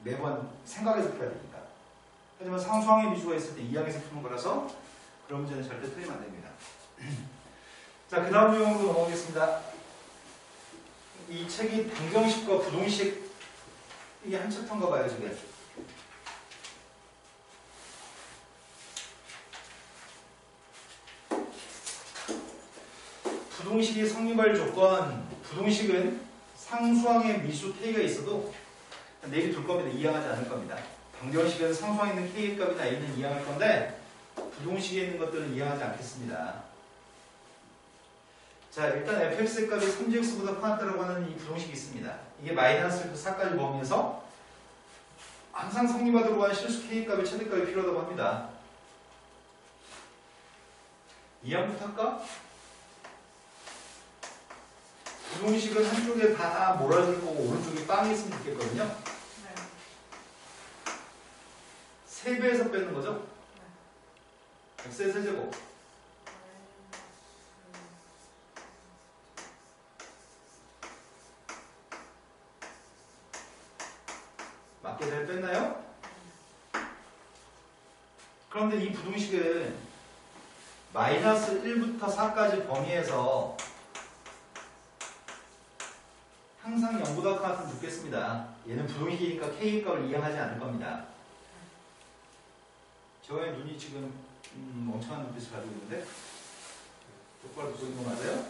매번 생각해서 풀어야 되니까. 하지만 상수항의 미수가 있을 때 2항에서 푸는 거라서 그런 문제는 절대 틀리면 안 됩니다. 자, 그 다음 용어로 넘어가겠습니다. 이 책이 방정식과 부동식 이게 한 챕터인가 봐요, 지금. 부동식이 성립할 조건, 부동식은 상수항의 미수 k가 있어도 내비 둘 겁니다. 이항하지 않을 겁니다. 방정식은 상수항에 있는 k의 값이나 a는 이항할 건데 부동식에 있는 것들은 이항하지 않겠습니다. 자, 일단 fx의 값이 3gx보다 커다라고 하는 이 부동식이 있습니다. 이게 마이너스 4까지 범위에서 항상 성립하도록 하는 실수 k의 값의 최대값이 필요하다고 합니다. 이항부터 할까? 부동식은 한쪽에 다 몰아줄 거고 오른쪽에 빵이 있으면 좋겠거든요. 네. 3배에서 빼는 거죠? x의 세제곱 맞게 잘 뺐나요? 그런데 이 부동식은 마이너스 1부터 4까지 범위에서 항상 0보다 같은 두겠습니다. 얘는 부동식이니까 k의 값을 이해하지 않을 겁니다. 저의 눈이 지금 멍청한 눈빛을 가지고 있는데 똑바로 듣고 있는 거 맞아요?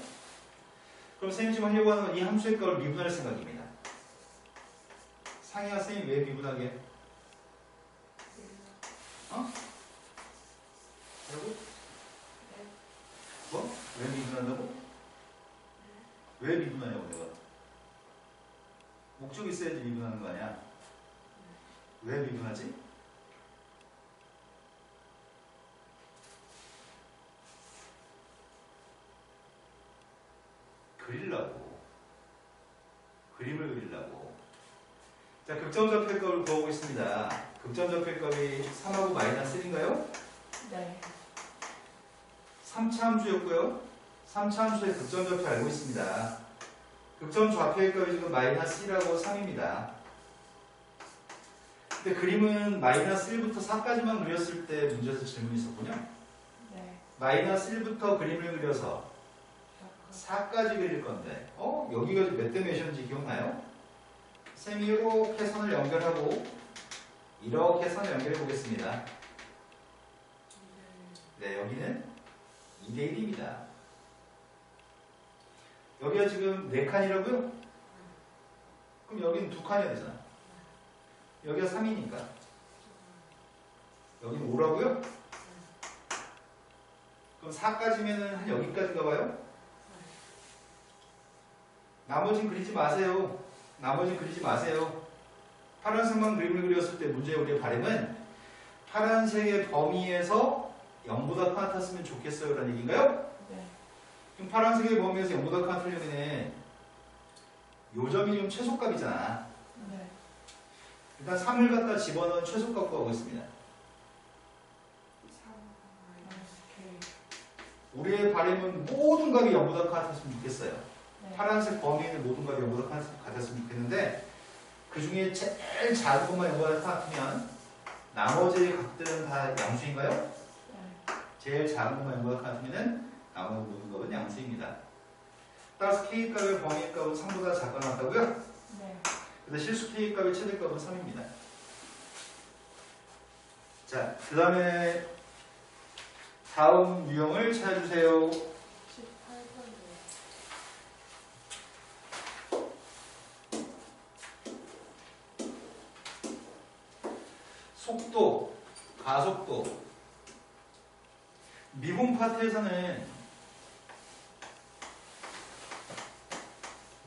그럼 선생님 지금 하려고 하는 건 이 함수의 값을 미분할 생각입니다. 상희가 선생님 왜 미분하게? 어? 뭐라고? 뭐? 왜 미분한다고? 왜 미분하냐고 내가. 목적이 있어야지 미분하는 거 아니야. 왜 미분하지? 그리려고. 그림을 그리려고. 자, 극점좌표값을 구해보겠습니다. 극점좌표값이 3하고 마이너스 1인가요? 네. 3차 함수였고요. 3차 함수의 극점좌표 알고 있습니다. 극점좌표의 값이 지금 마이너스 1하고 3입니다. 근데 그림은 마이너스 1부터 4까지만 그렸을 때 문제에서 질문이 있었군요. 네. 마이너스 1부터 그림을 그려서 4까지 그릴 건데 여기가 몇 대 몇이었는지 기억나요? 쌤이 이렇게 선을 연결하고 이렇게 선을 연결해 보겠습니다. 네, 여기는 2대 1입니다. 여기가 지금 4칸이라고요? 그럼 여기는 2칸이어야 되잖아. 여기가 3이니까 여기는 5라고요? 그럼 4까지면은 한 여기까지가 봐요? 나머지는 그리지 마세요. 나머지는 그리지 마세요. 파란색만 그림을 그렸을 때 문제의 우리의 바람은 파란색의 범위에서 0보다 같았으면 좋겠어요 라는 얘기인가요? 네. 그럼 파란색의 범위에서 0보다 같으려면 요 점이 좀 최소값이잖아. 네. 일단 3을 갖다 집어넣은 최소값 구하겠습니다. 우리의 바람은 모든 값이 0보다 같았으면 좋겠어요. 네. 파란색 범위에 있는 모든 값이 0보다 같았으면 좋겠는데 그 중에 제일 작은 것만 0보다 같으면 나머지 값들은 다 양수인가요? 네. 제일 작은 것만 0보다 같으면 나머지 모든 값은 양수입니다. 따라서 K값의 범위값은 3보다 작거나 같다고요? 네. 근데 실수 K값의 최대값은 3입니다. 자, 그 다음에 다음 유형을 찾아주세요. 18번이요. 속도, 가속도. 미분 파트에서는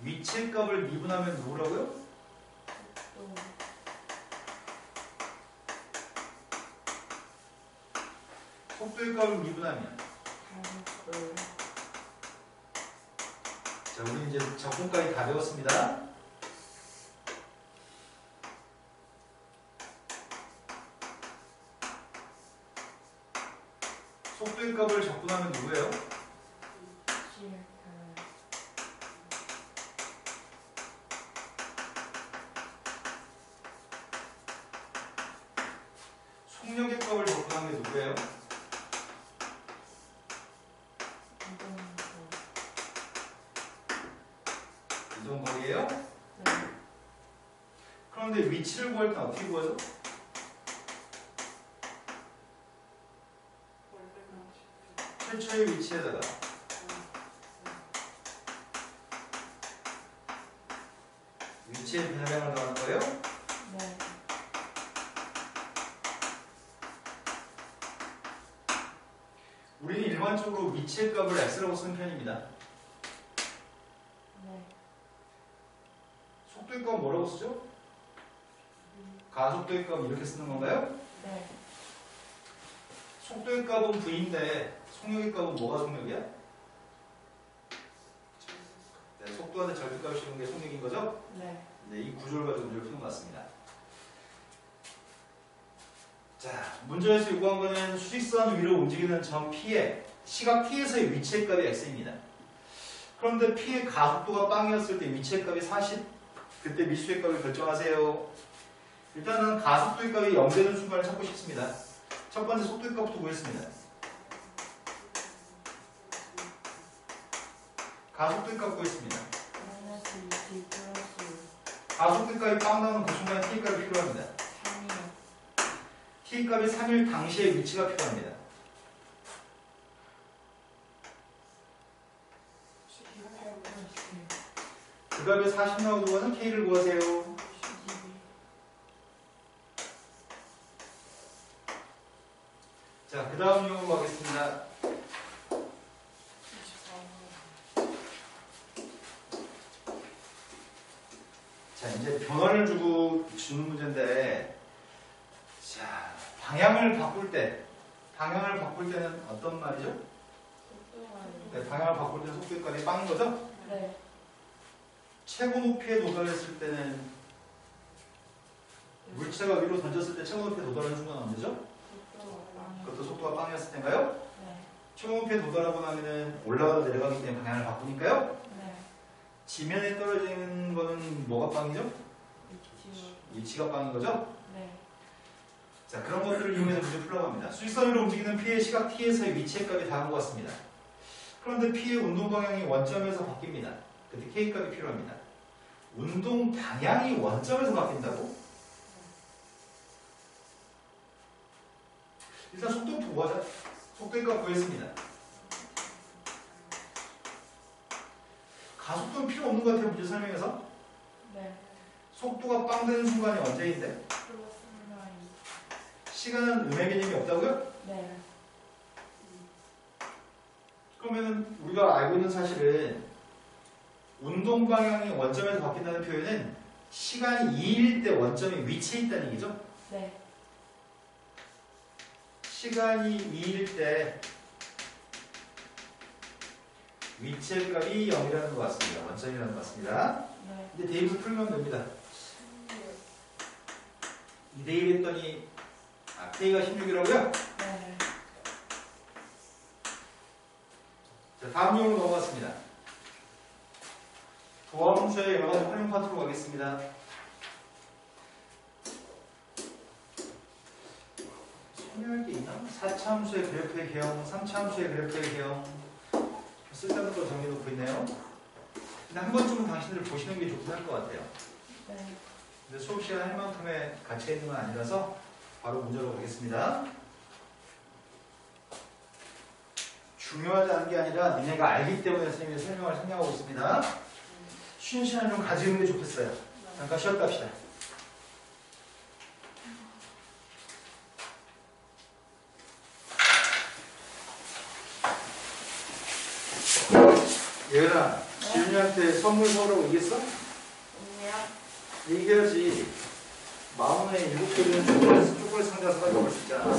위치의 값을 미분하면 뭐라고요? 또 속도의 값을 미분하면. 가속도. 자, 우리 이제 적분까지 다 배웠습니다. 속도의 값을 적분하면 누구예요? 속력의 값을 적분하는 게 누구예요? 이동거리예요? 네. 그런데 위치를 구할 때 어떻게 구하죠? 최초의 위치에다가 위치의 변화량을 더하는 거예요? 네. 우리는 일반적으로 위치의 값을 x라고 쓰는 편입니다. 네. 속도의 값은 뭐라고 쓰죠? 가속도의 값 이렇게 쓰는 건가요? 네. 속도의 값은 v인데 속력의 값은 뭐가 속력이야? 네, 속도한테 절대값을 씌우는 게 속력인 거죠? 네. 네, 이 구조를 가지고 문제를 푸는 것 같습니다. 자, 문제에서 요구한 거는 수직선 위로 움직이는 점 P에 시각 T에서의 위치의 값이 x입니다. 그런데 P의 가속도가 빵이었을 때 위치의 값이 40, 그때 미수의 값을 결정하세요. 일단은 가속도의 값이 0 되는 순간을 찾고 싶습니다. 첫 번째 속도의 값부터 구했습니다. 가속도의 값 구했습니다. 마이너스 20 플러스 가속도의 값이 빵 나오는 그 순간에 T 값이 필요합니다. 3이요. T 값이 3일 당시의 위치가 필요합니다. 그 값이 40 나오는 동안은 K를 구하세요. 22. 자, 그 다음 용어로 가겠습니다. 이제 변화를 주고 주는 문제인데, 자, 방향을 바꿀 때는 어떤 말이죠? 속도가 네, 방향을 바꿀 때는 속도값이 빵인 거죠? 네. 최고 높이에 도달했을 때는 물체가 위로 던졌을 때 최고 높이에 도달하는 순간 언제죠? 그것도 속도가 빵이었을 때인가요? 네. 최고 높이에 도달하고 나면은 올라가다 내려가기 때문에 방향을 바꾸니까요. 네. 지면에 떨어지는 거는 뭐가 빵이죠? 위치가 빵인 거죠? 네. 자, 그런 것들을 이용해서 문제 풀라고 합니다. 수직선 위로 움직이는 P의 시각 T에서의 위치의 값이 다른 것 같습니다. 그런데 P의 운동 방향이 원점에서 바뀝니다. 그때 K 값이 필요합니다. 운동 방향이 원점에서 바뀐다고? 일단 속도부터 구하자. 속도의 값 구했습니다. 가속도는 필요 없는 것 같아요. 문제 설명에서. 네. 속도가 빵 되는 순간이 언제인데? 플러스 마이. 시간은 음의 개념이 없다고요? 네. 그러면 우리가 알고 있는 사실은 운동 방향이 원점에서 바뀐다는 표현은 시간이 2일 때 원점이 위치해 있다는 얘기죠? 네. 시간이 2일 때 위치의 값이 0이라는 것 같습니다. 원점이라는 것 같습니다. 네. 이제 대입해서 풀면 됩니다. 2대1 했더니 K가 16이라고요? 네. 자, 다음 용으로 넘어갔습니다. 도함수의 여러 가지 활용 파트로 가겠습니다. 설명할 게 있나? 4차함수의 그래프의 개형, 3차함수의 그래프의 개형 쓸데없는 거 정리해놓고 있네요. 근데 한 번쯤은 당신들 보시는 게 좋긴 할 것 같아요. 네. 근데 수업 시간 할 만큼의 가치가 있는 건 아니라서 바로 문제로 가겠습니다. 중요하지 않은 게 아니라 니네가 알기 때문에 선생님이 설명을 생략하고 있습니다. 쉬는 시간 좀 가지는 게 좋겠어요. 잠깐 쉬었다 합시다. 예은아, 지윤이한테 선물 사오라고 얘기했어? 아니요. 얘기해야지. 마음에 7개는 초콜릿 상자 사다 먹을 수 있잖아.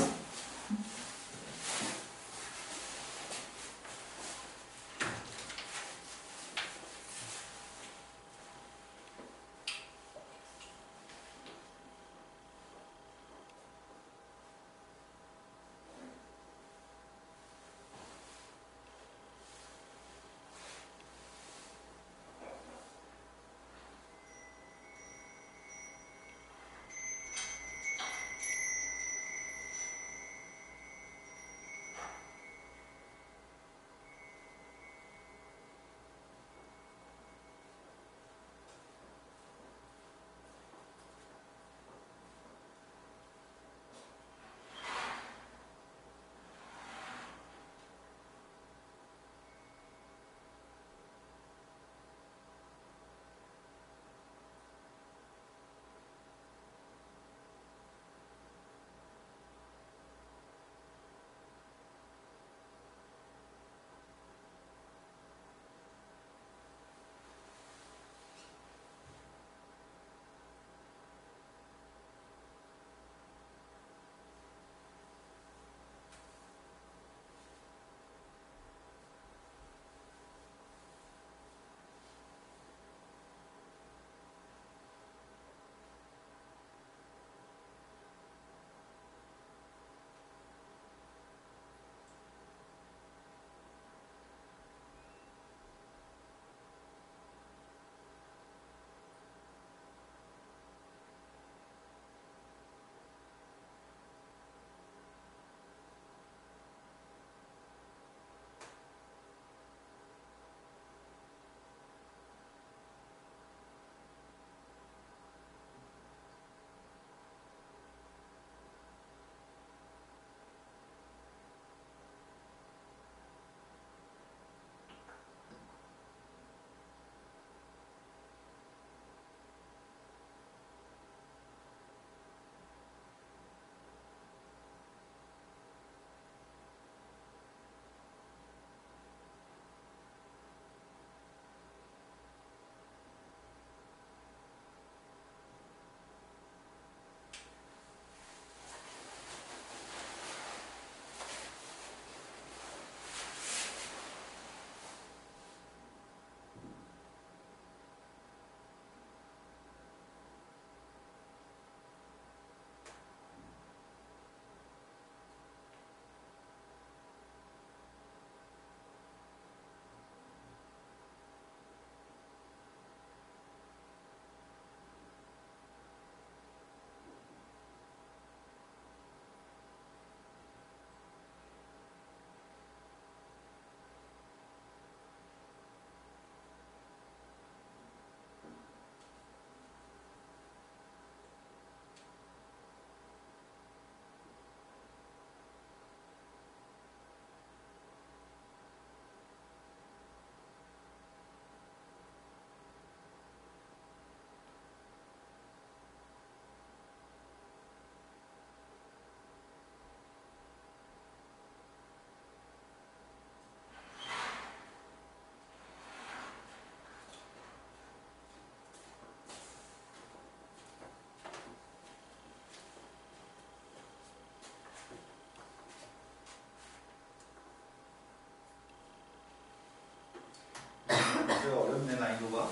문제 어렵네 난이도가.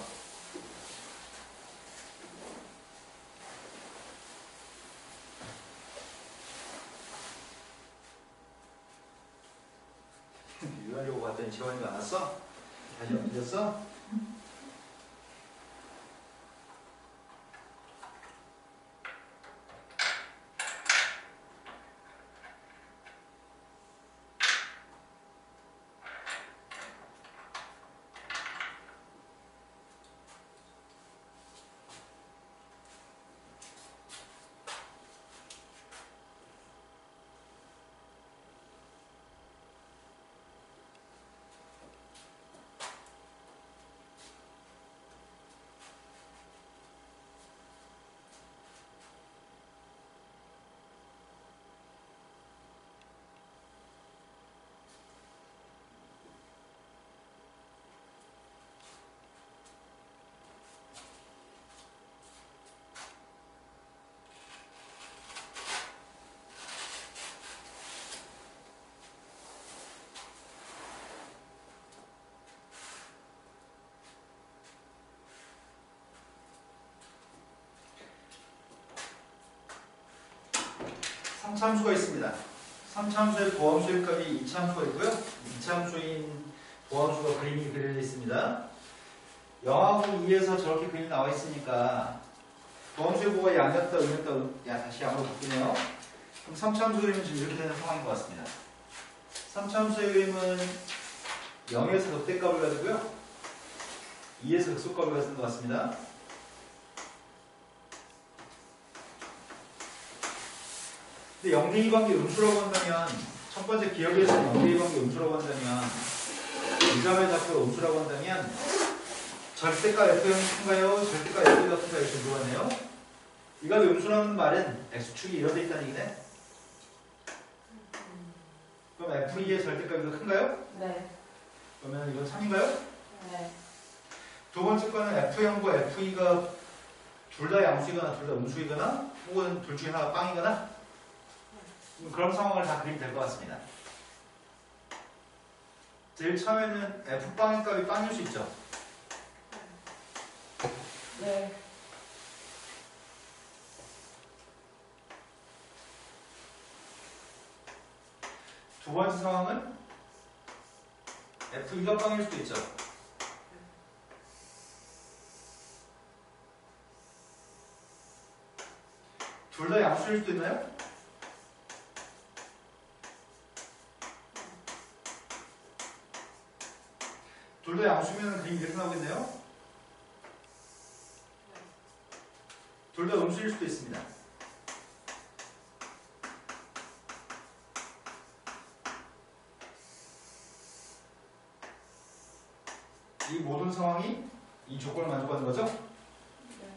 유하려고 봤더니 재원이가 안 왔어? 다시 옮겼어? 상참수가 있습니다. 3참수의 보함수의 값이 2참수가 있고요. 2참수인 보함수가 그림이 그려져 있습니다. 0하고 2에서 저렇게 그림이 나와 있으니까 보함수의 보가 양이었다, 음이었다, 야 다시 양으로 바뀌네요. 그럼 3참수 그림은 지금 이렇게 되는 상황인 것 같습니다. 3참수의 그림은 0에서 극대값을 가지고요. 2에서 극소값을 가지는 것 같습니다. 근데 0대2 관계 음수라고 한다면 첫 번째 기억에서 0대2 관계 음수라고 한다면 이 점의 좌표가 음수라고 한다면 절대값 F형이 큰가요? 절대값 F가 큰가요? 이렇게 물어봤네요. 이 값이 음수라는 말은 X축이 이렇게 있다는 얘기네. 그럼 F2의 절대값이 더 큰가요? 네. 그러면 이건 3인가요? 네. 두 번째 거는 F형과 F2가 둘 다 양수이거나 둘 다 음수이거나 혹은 둘 중에 하나가 빵이거나 그런 상황을 다 그리면 될 것 같습니다. 제일 처음에는 F빵의 값이 빵일 수 있죠. 네. 두 번째 상황은 F2가 빵일 수도 있죠. 둘 다 양수일 수도 있나요? 둘 다 양수면 그림이 이렇게 나오겠네요. 둘 다 음수일 수도 있습니다. 이 모든 상황이 이 조건을 만족하는 거죠? 네.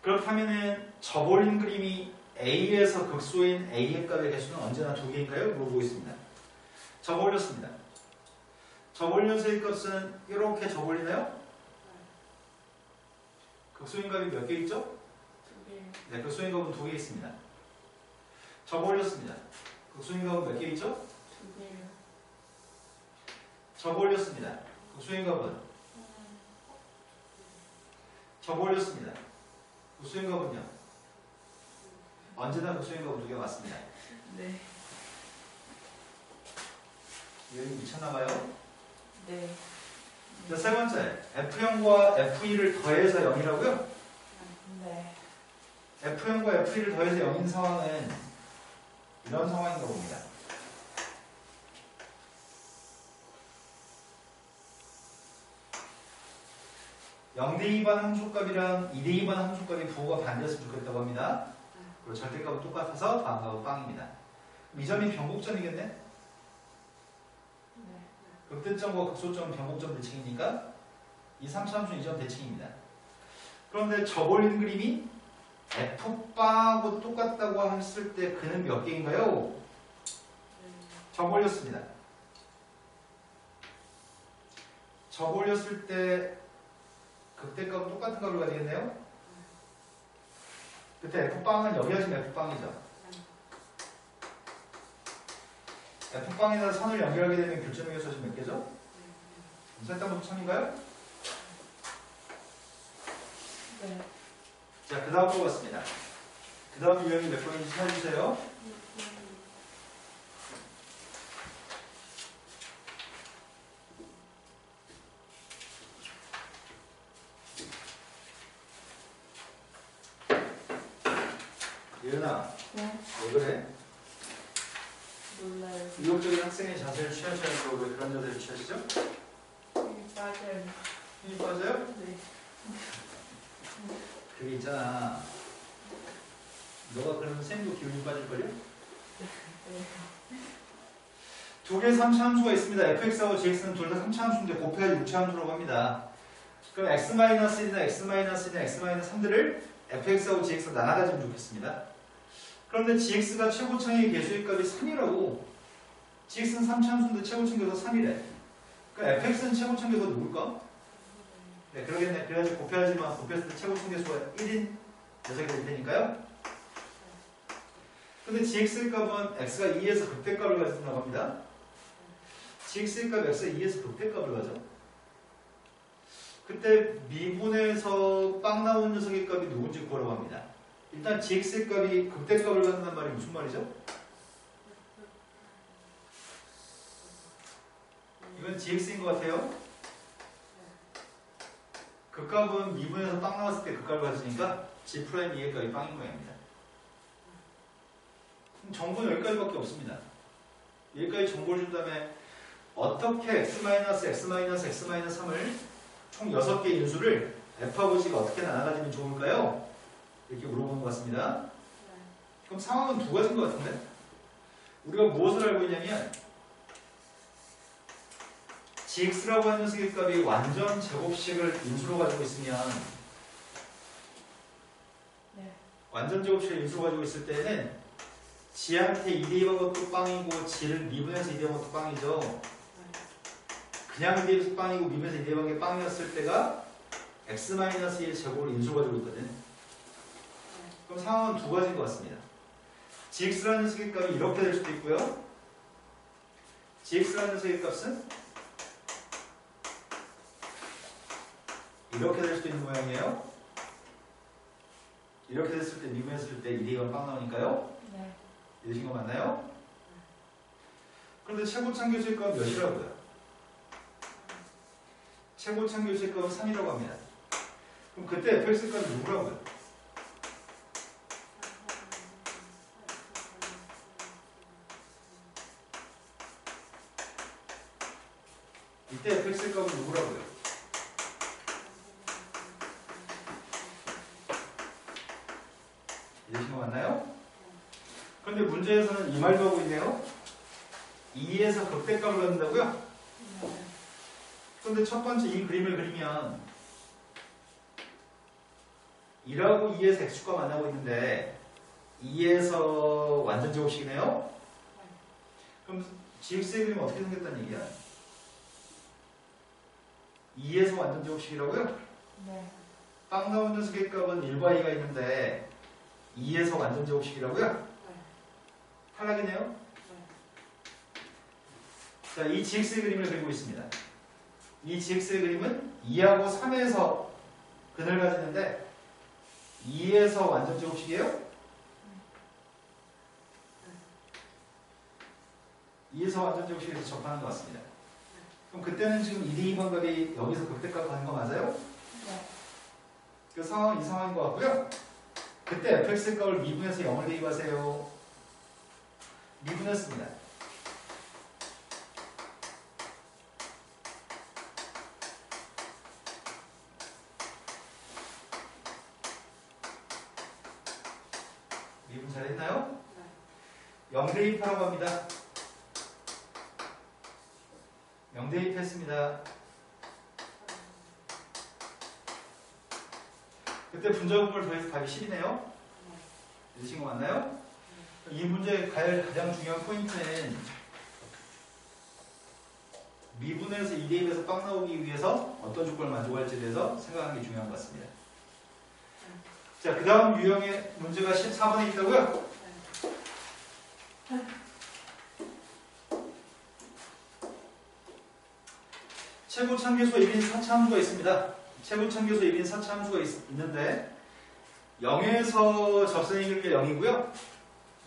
그렇다면은 접올린 그림이 A에서 극소인 A의 값의 개수는 언제나 두 개인가요? 물어보고 있습니다. 접올렸습니다. 접올려서의 값은 이렇게 접올리나요? 극소인 값이 몇 개 있죠? 두 개. 네, 극소인 값은 두 개 있습니다. 접올렸습니다. 극소인 값은 몇 개 있죠? 두 개. 접올렸습니다. 극소인 값은 접올렸습니다. 극소인 값은요? 언제나 극소인 값은 두 개가 맞습니다. 네. 여기 미쳤나봐요. 네. 자, 세 번째, F형과 F2를 더해서 0이라고요? 네. F형과 F2를 더해서 0인 상황은 이런 상황인가 봅니다. (0대2) 반 함수값이랑 (2대2) 반 함수값이 부호가 반대였으면 좋겠다고 합니다. 그리고 절대값은 똑같아서 반값은 빵입니다. 이 점이 변곡점이겠네? 네. 극대점과 극소점은 변곡점 대칭이니까 이 3차함수는 이 점 대칭입니다. 그런데 접올린 그림이 F바하고 똑같다고 했을 때 그는 몇 개인가요? 접올렸습니다. 접올렸을 때 극대값은 똑같은 값을 가지겠네요? 그때 F빵은 여기 하시면 F빵이죠. F빵에다 선을 연결하게 되면 교점의 개수는 몇 개죠? 설탕부터 3인가요? 네. 자, 그 다음 거 같습니다. 그 다음 유형이 몇 번인지 찾아주세요. 예은아, 네. 왜 그래? 몰라요. 의욕적인 학생의 자세를 취하셔야죠. 왜 그런 자세를 취하시죠? 힘이 빠져요. 힘이 빠져요? 네. 그게 있잖아. 너가 그러면 쌤도 기운이 빠질걸요? 네. 두 개의 3차 함수가 있습니다. fx하고 gx는 둘 다 3차 함수인데 곱해야지 6차 함수라고 합니다. 그럼 x-1이나 x-1이나 x-3들을 fx하고 gx로 나눠가지면 좋겠습니다. 그런데 gx가 최고차의 개수의 값이 3이라고. gx는 3차 함수인데 최고차 개수가 3이래. 그럼 fx는 최고차 개수가 누굴까? 네, 그러겠네. 그래가지고 곱해야지만 곱했을 때 최고차 개수가 1인 녀석이 될 테니까요. 근데 gx의 값은 x가 2에서 극대값을 가진다고 합니다. gx의 값 x가 2에서 극대값을 가져. 그때 미분에서 빵 나온 녀석의 값이 누군지 구하라고 합니다. 일단 gx의 값이 극대값을 갖는단 말이 무슨 말이죠? 이건 gx인 것 같아요. 그 값은 미분에서 빵 나왔을 때 그 값을 가지니까 g'2의 값이 빵인 모양입니다. 정보는 여기까지밖에 없습니다. 여기까지 정보를 준 다음에 어떻게 x-3을 총 6개의 인수를 f하고 g가 어떻게 나눠가지면 좋을까요? 이렇게 물어보는 것 같습니다. 그럼 상황은 두 가지인 것 같은데 우리가 무엇을 알고 있냐면 gx라고 하는 녀석의 값이 완전 제곱식을 인수로 가지고 있으면 네. 완전 제곱식을 인수로 가지고 있을 때는 g한테 2대입한 것도 빵이고 g를 미분해서 2대입한 것도 빵이죠. 그냥 2대입해서 빵이고 미분해서 2대입한 게 빵이었을 때가 x-1의 제곱을 인수로 가지고 있거든. 그럼 상황은 두 가지인 것 같습니다. gx라는 녀석의 값이 이렇게 될 수도 있고요. gx라는 녀석의 값은 이렇게 될 수도 있는 모양이에요. 이렇게 됐을 때 미분했을 때 2대입은 빵 나오니까요. 네. 이러신 거 맞나요? 그런데 최고참 교수의 값은 몇이라고요? 최고참 교수의 값은 3이라고 합니다. 그럼 그때 fx 값은 누구라고요? 이때 fx 값은 누구라고요? 이러신 거 맞나요? 그런데 문제에서는 이 말도 하고 있네요. 2에서 극대값을 갖는다고요? 네. 그런데 첫 번째 이 그림을 그리면 2라고 2에서 x축과 만나고 있는데 2에서 완전 제곱식이네요? 그럼 gx의 그림은 어떻게 생겼다는 얘기야? 2에서 완전 제곱식이라고요? 네. 빵 나온 녀석의 값은 1과 2가 있는데 2에서 완전 제곱식이라고요? 탈락이네요? 자, 이 gx의 그림을 그리고 있습니다. 이 gx의 그림은 2하고 3에서 근을 가지는데 2에서 완전 제곱식이에요? 2에서 완전 제곱식에서 접하는 것 같습니다. 그럼 그때는 지금 2대2 값이 여기서 극대값 가는 거 맞아요? 네. 그 상황은 이 상황인 것 같고요. 그때 fx 값을 미분해서 0을 대입하세요. 미분했습니다. 미분 잘했나요? 0 대입하라고 합니다. 0 대입했습니다. 그때 분자분모를 더해서 답이 10이네요. 이러신 거 맞나요? 이 문제의 가장 중요한 포인트는 미분에서 2대입에서 빵 나오기 위해서 어떤 조건을 만족할지에 대해서 생각하는 게 중요한 것 같습니다. 자, 그 다음 유형의 문제가 14번에 있다고요? 최고 참계수와 1인 4차 함수가 있습니다. 최고참계수 1인 4차 함수가 있는데 0에서 접선의 길이가 0이고요.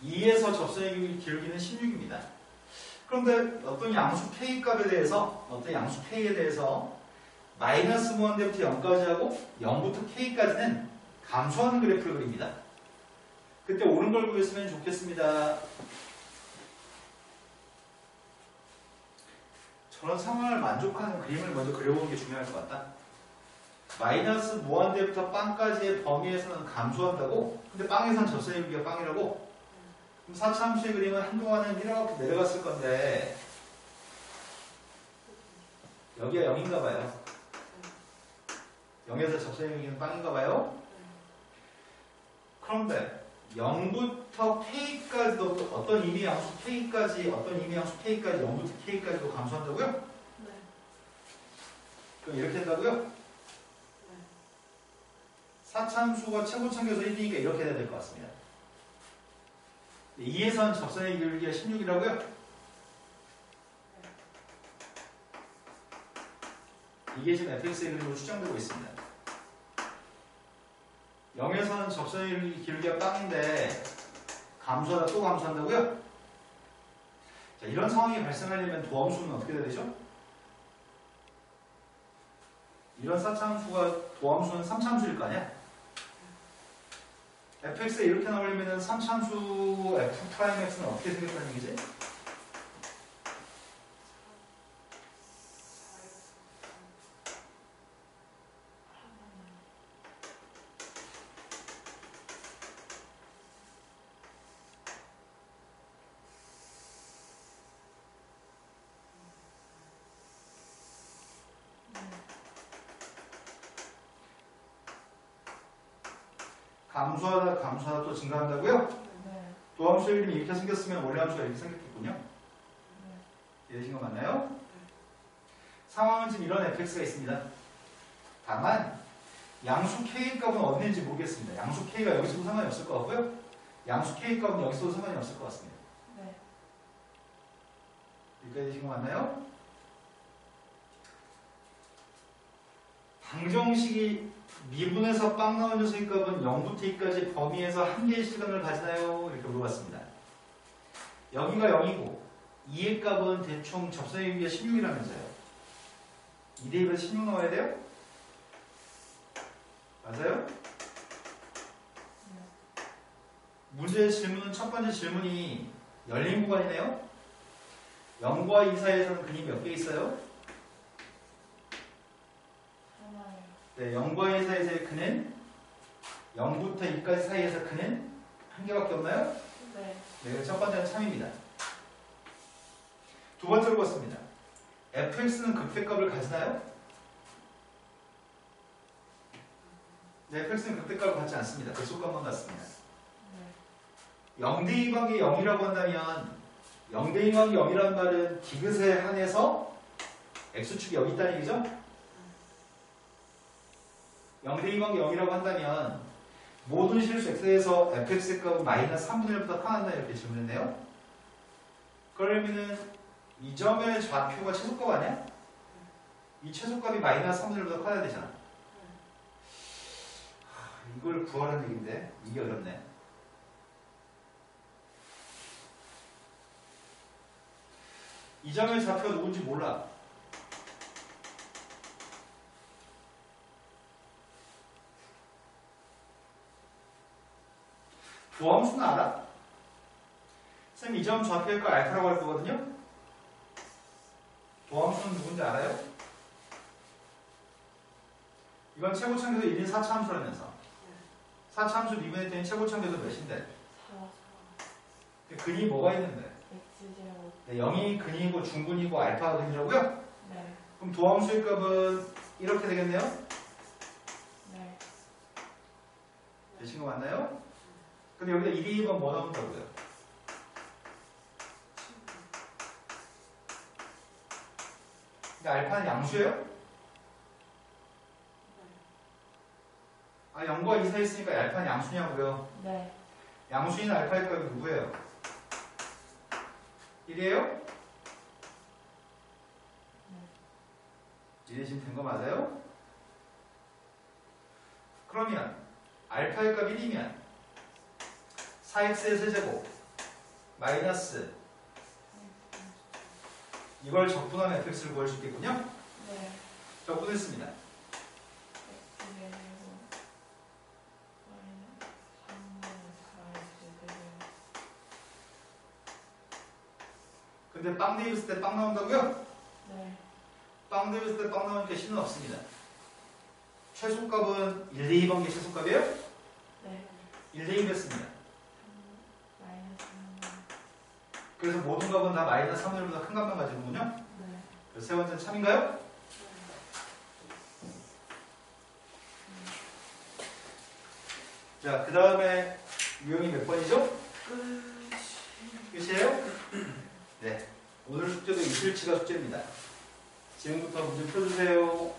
2에서 접선의 길이는 16입니다. 그런데 어떤 양수 k 값에 대해서 마이너스 무한대부터 0까지 하고 0부터 k까지는 감소하는 그래프를 그립니다. 그때 옳은 걸 구했으면 좋겠습니다. 저런 상황을 만족하는 그림을 먼저 그려보는 게 중요할 것 같다. 마이너스 무한대부터 빵까지의 범위에서는 감소한다고? 근데 빵에선 접선의 길이가 빵이라고? 그럼 4차 함수의 그림은 한동안은 이렇게 내려갔을 건데 여기가 0인가 봐요. 0에서 접선의 길이는 빵인가 봐요. 그런데 0부터 k까지도 어떤 임의 양수 k까지 0부터 k까지도 감소한다고요? 네. 그럼 이렇게 한다고요? 4차 함수가 최고참계수 1이니까 이렇게 해야 될 것 같습니다. 2에선 접선의 길이가 16이라고요? 이게 지금 fx의 그림으로 추정되고 있습니다. 0에서는 접선의 길이가 빵인데 감소하다 또 감소한다고요? 자, 이런 상황이 발생하려면 도함수는 어떻게 돼야 되죠? 이런 4차 함수가 도함수는 3차 함수일 거 아니야? fx에 이렇게 나오려면 3차 함수 f'x는 어떻게 생겼다는 얘기지? 감소하다 또 증가한다고요? 네. 도함수의 그림이 이렇게 생겼으면 원래 함수가 이렇게 생겼겠군요. 네. 이해되신 거 맞나요? 상황은 지금 이런 fx가 있습니다. 다만 양수 k 값은 어디 있는지 모르겠습니다. 양수 k가 여기서도 상관이 없을 것 같고요. 양수 k 값은 여기서도 상관이 없을 것 같습니다. 네. 여기까지 되신 거 맞나요? 방정식이 미분에서 빵 나온 녀석의 값은 0부터 2까지 범위에서 한 개의 시간을 가지나요? 이렇게 물어봤습니다. 여기가 0이고 2의 값은 대충 접선의 길이가 16이라면서요. 2대2에서 16 나와야 돼요? 맞아요? 문제의 질문은 첫 번째 질문이 열린 구간이네요. 0과 2 사이에서는 근이 몇 개 있어요? 하나요. 네, 0과 2 사이에서의 근은 0부터 2까지 사이에서 근은 한 개밖에 없나요? 네. 네, 첫 번째는 참입니다. 두 번째로 봤습니다. fx는 극대값을 가지나요? 네, fx는 극대값을 갖지 않습니다. 극소값만 갖습니다. 네. 0대2 관계 0이라고 한다면 0대2 관계 0이라는 말은 디귿에 한해서 x축이 여기 있다는 얘기죠? 0대2 관계 0이라고 한다면 모든 실수 x에서 fx의 값은 마이너스 3분의 1보다 커한다 이렇게 질문했네요. 그러면은 이 점의 좌표가 최소값 아니야? 이 최소값이 마이너스 3분의 1보다 커야 되잖아. 이걸 구하라는 얘기인데 이게 어렵네. 이 점의 좌표가 누군지 몰라. 도함수는 알아? 쌤, 이 점 좌표의 걸 알파라고 할 거거든요? 도함수는 누군지 알아요? 이건 최고참계수 1인 4차 함수라면서 4차 함수 미분했더니 최고참계수 몇인데? 4. 근이 뭐가 있는데? X제곱. 네, 0이 근이고 중근이고 알파가 근이라고요? 네. 그럼 도함수의 값은 이렇게 되겠네요? 네. 되신 거 맞나요? 근데 여기다 1, 2번 뭐 나온다고요? 근데 알파는 양수예요? 아, 0과 2 사이 있으니까 알파는 양수냐고요? 네. 양수인 알파의 값이 누구예요? 1이에요? 이해 지금 된 거 맞아요? 그러면 알파의 값 1이면 4x의 세제곱 마이너스 이걸 적분한 fx를 구할 수 있겠군요. 네. 적분했습니다. X제곱 마이너스 3분의 4X제곱. 근데 빵 대입했을 때 빵 나온다고요? 네. 빵 대입했을 때 빵 나오니까 C는 없습니다. 최소값은 1, 2번 게 최소값이에요? 네. 1, 2했습니다. 마이너스 3. 그래서 모든 값은 다 마이너스 3분의 큰 값만 가지는군요. 네. 그래서 세 번째는 참인가요? 자, 그 다음에 유형이 몇 번이죠? 끝이에요? 네. 오늘 숙제도 이틀치가 숙제입니다. 지금부터 문제 펴주세요.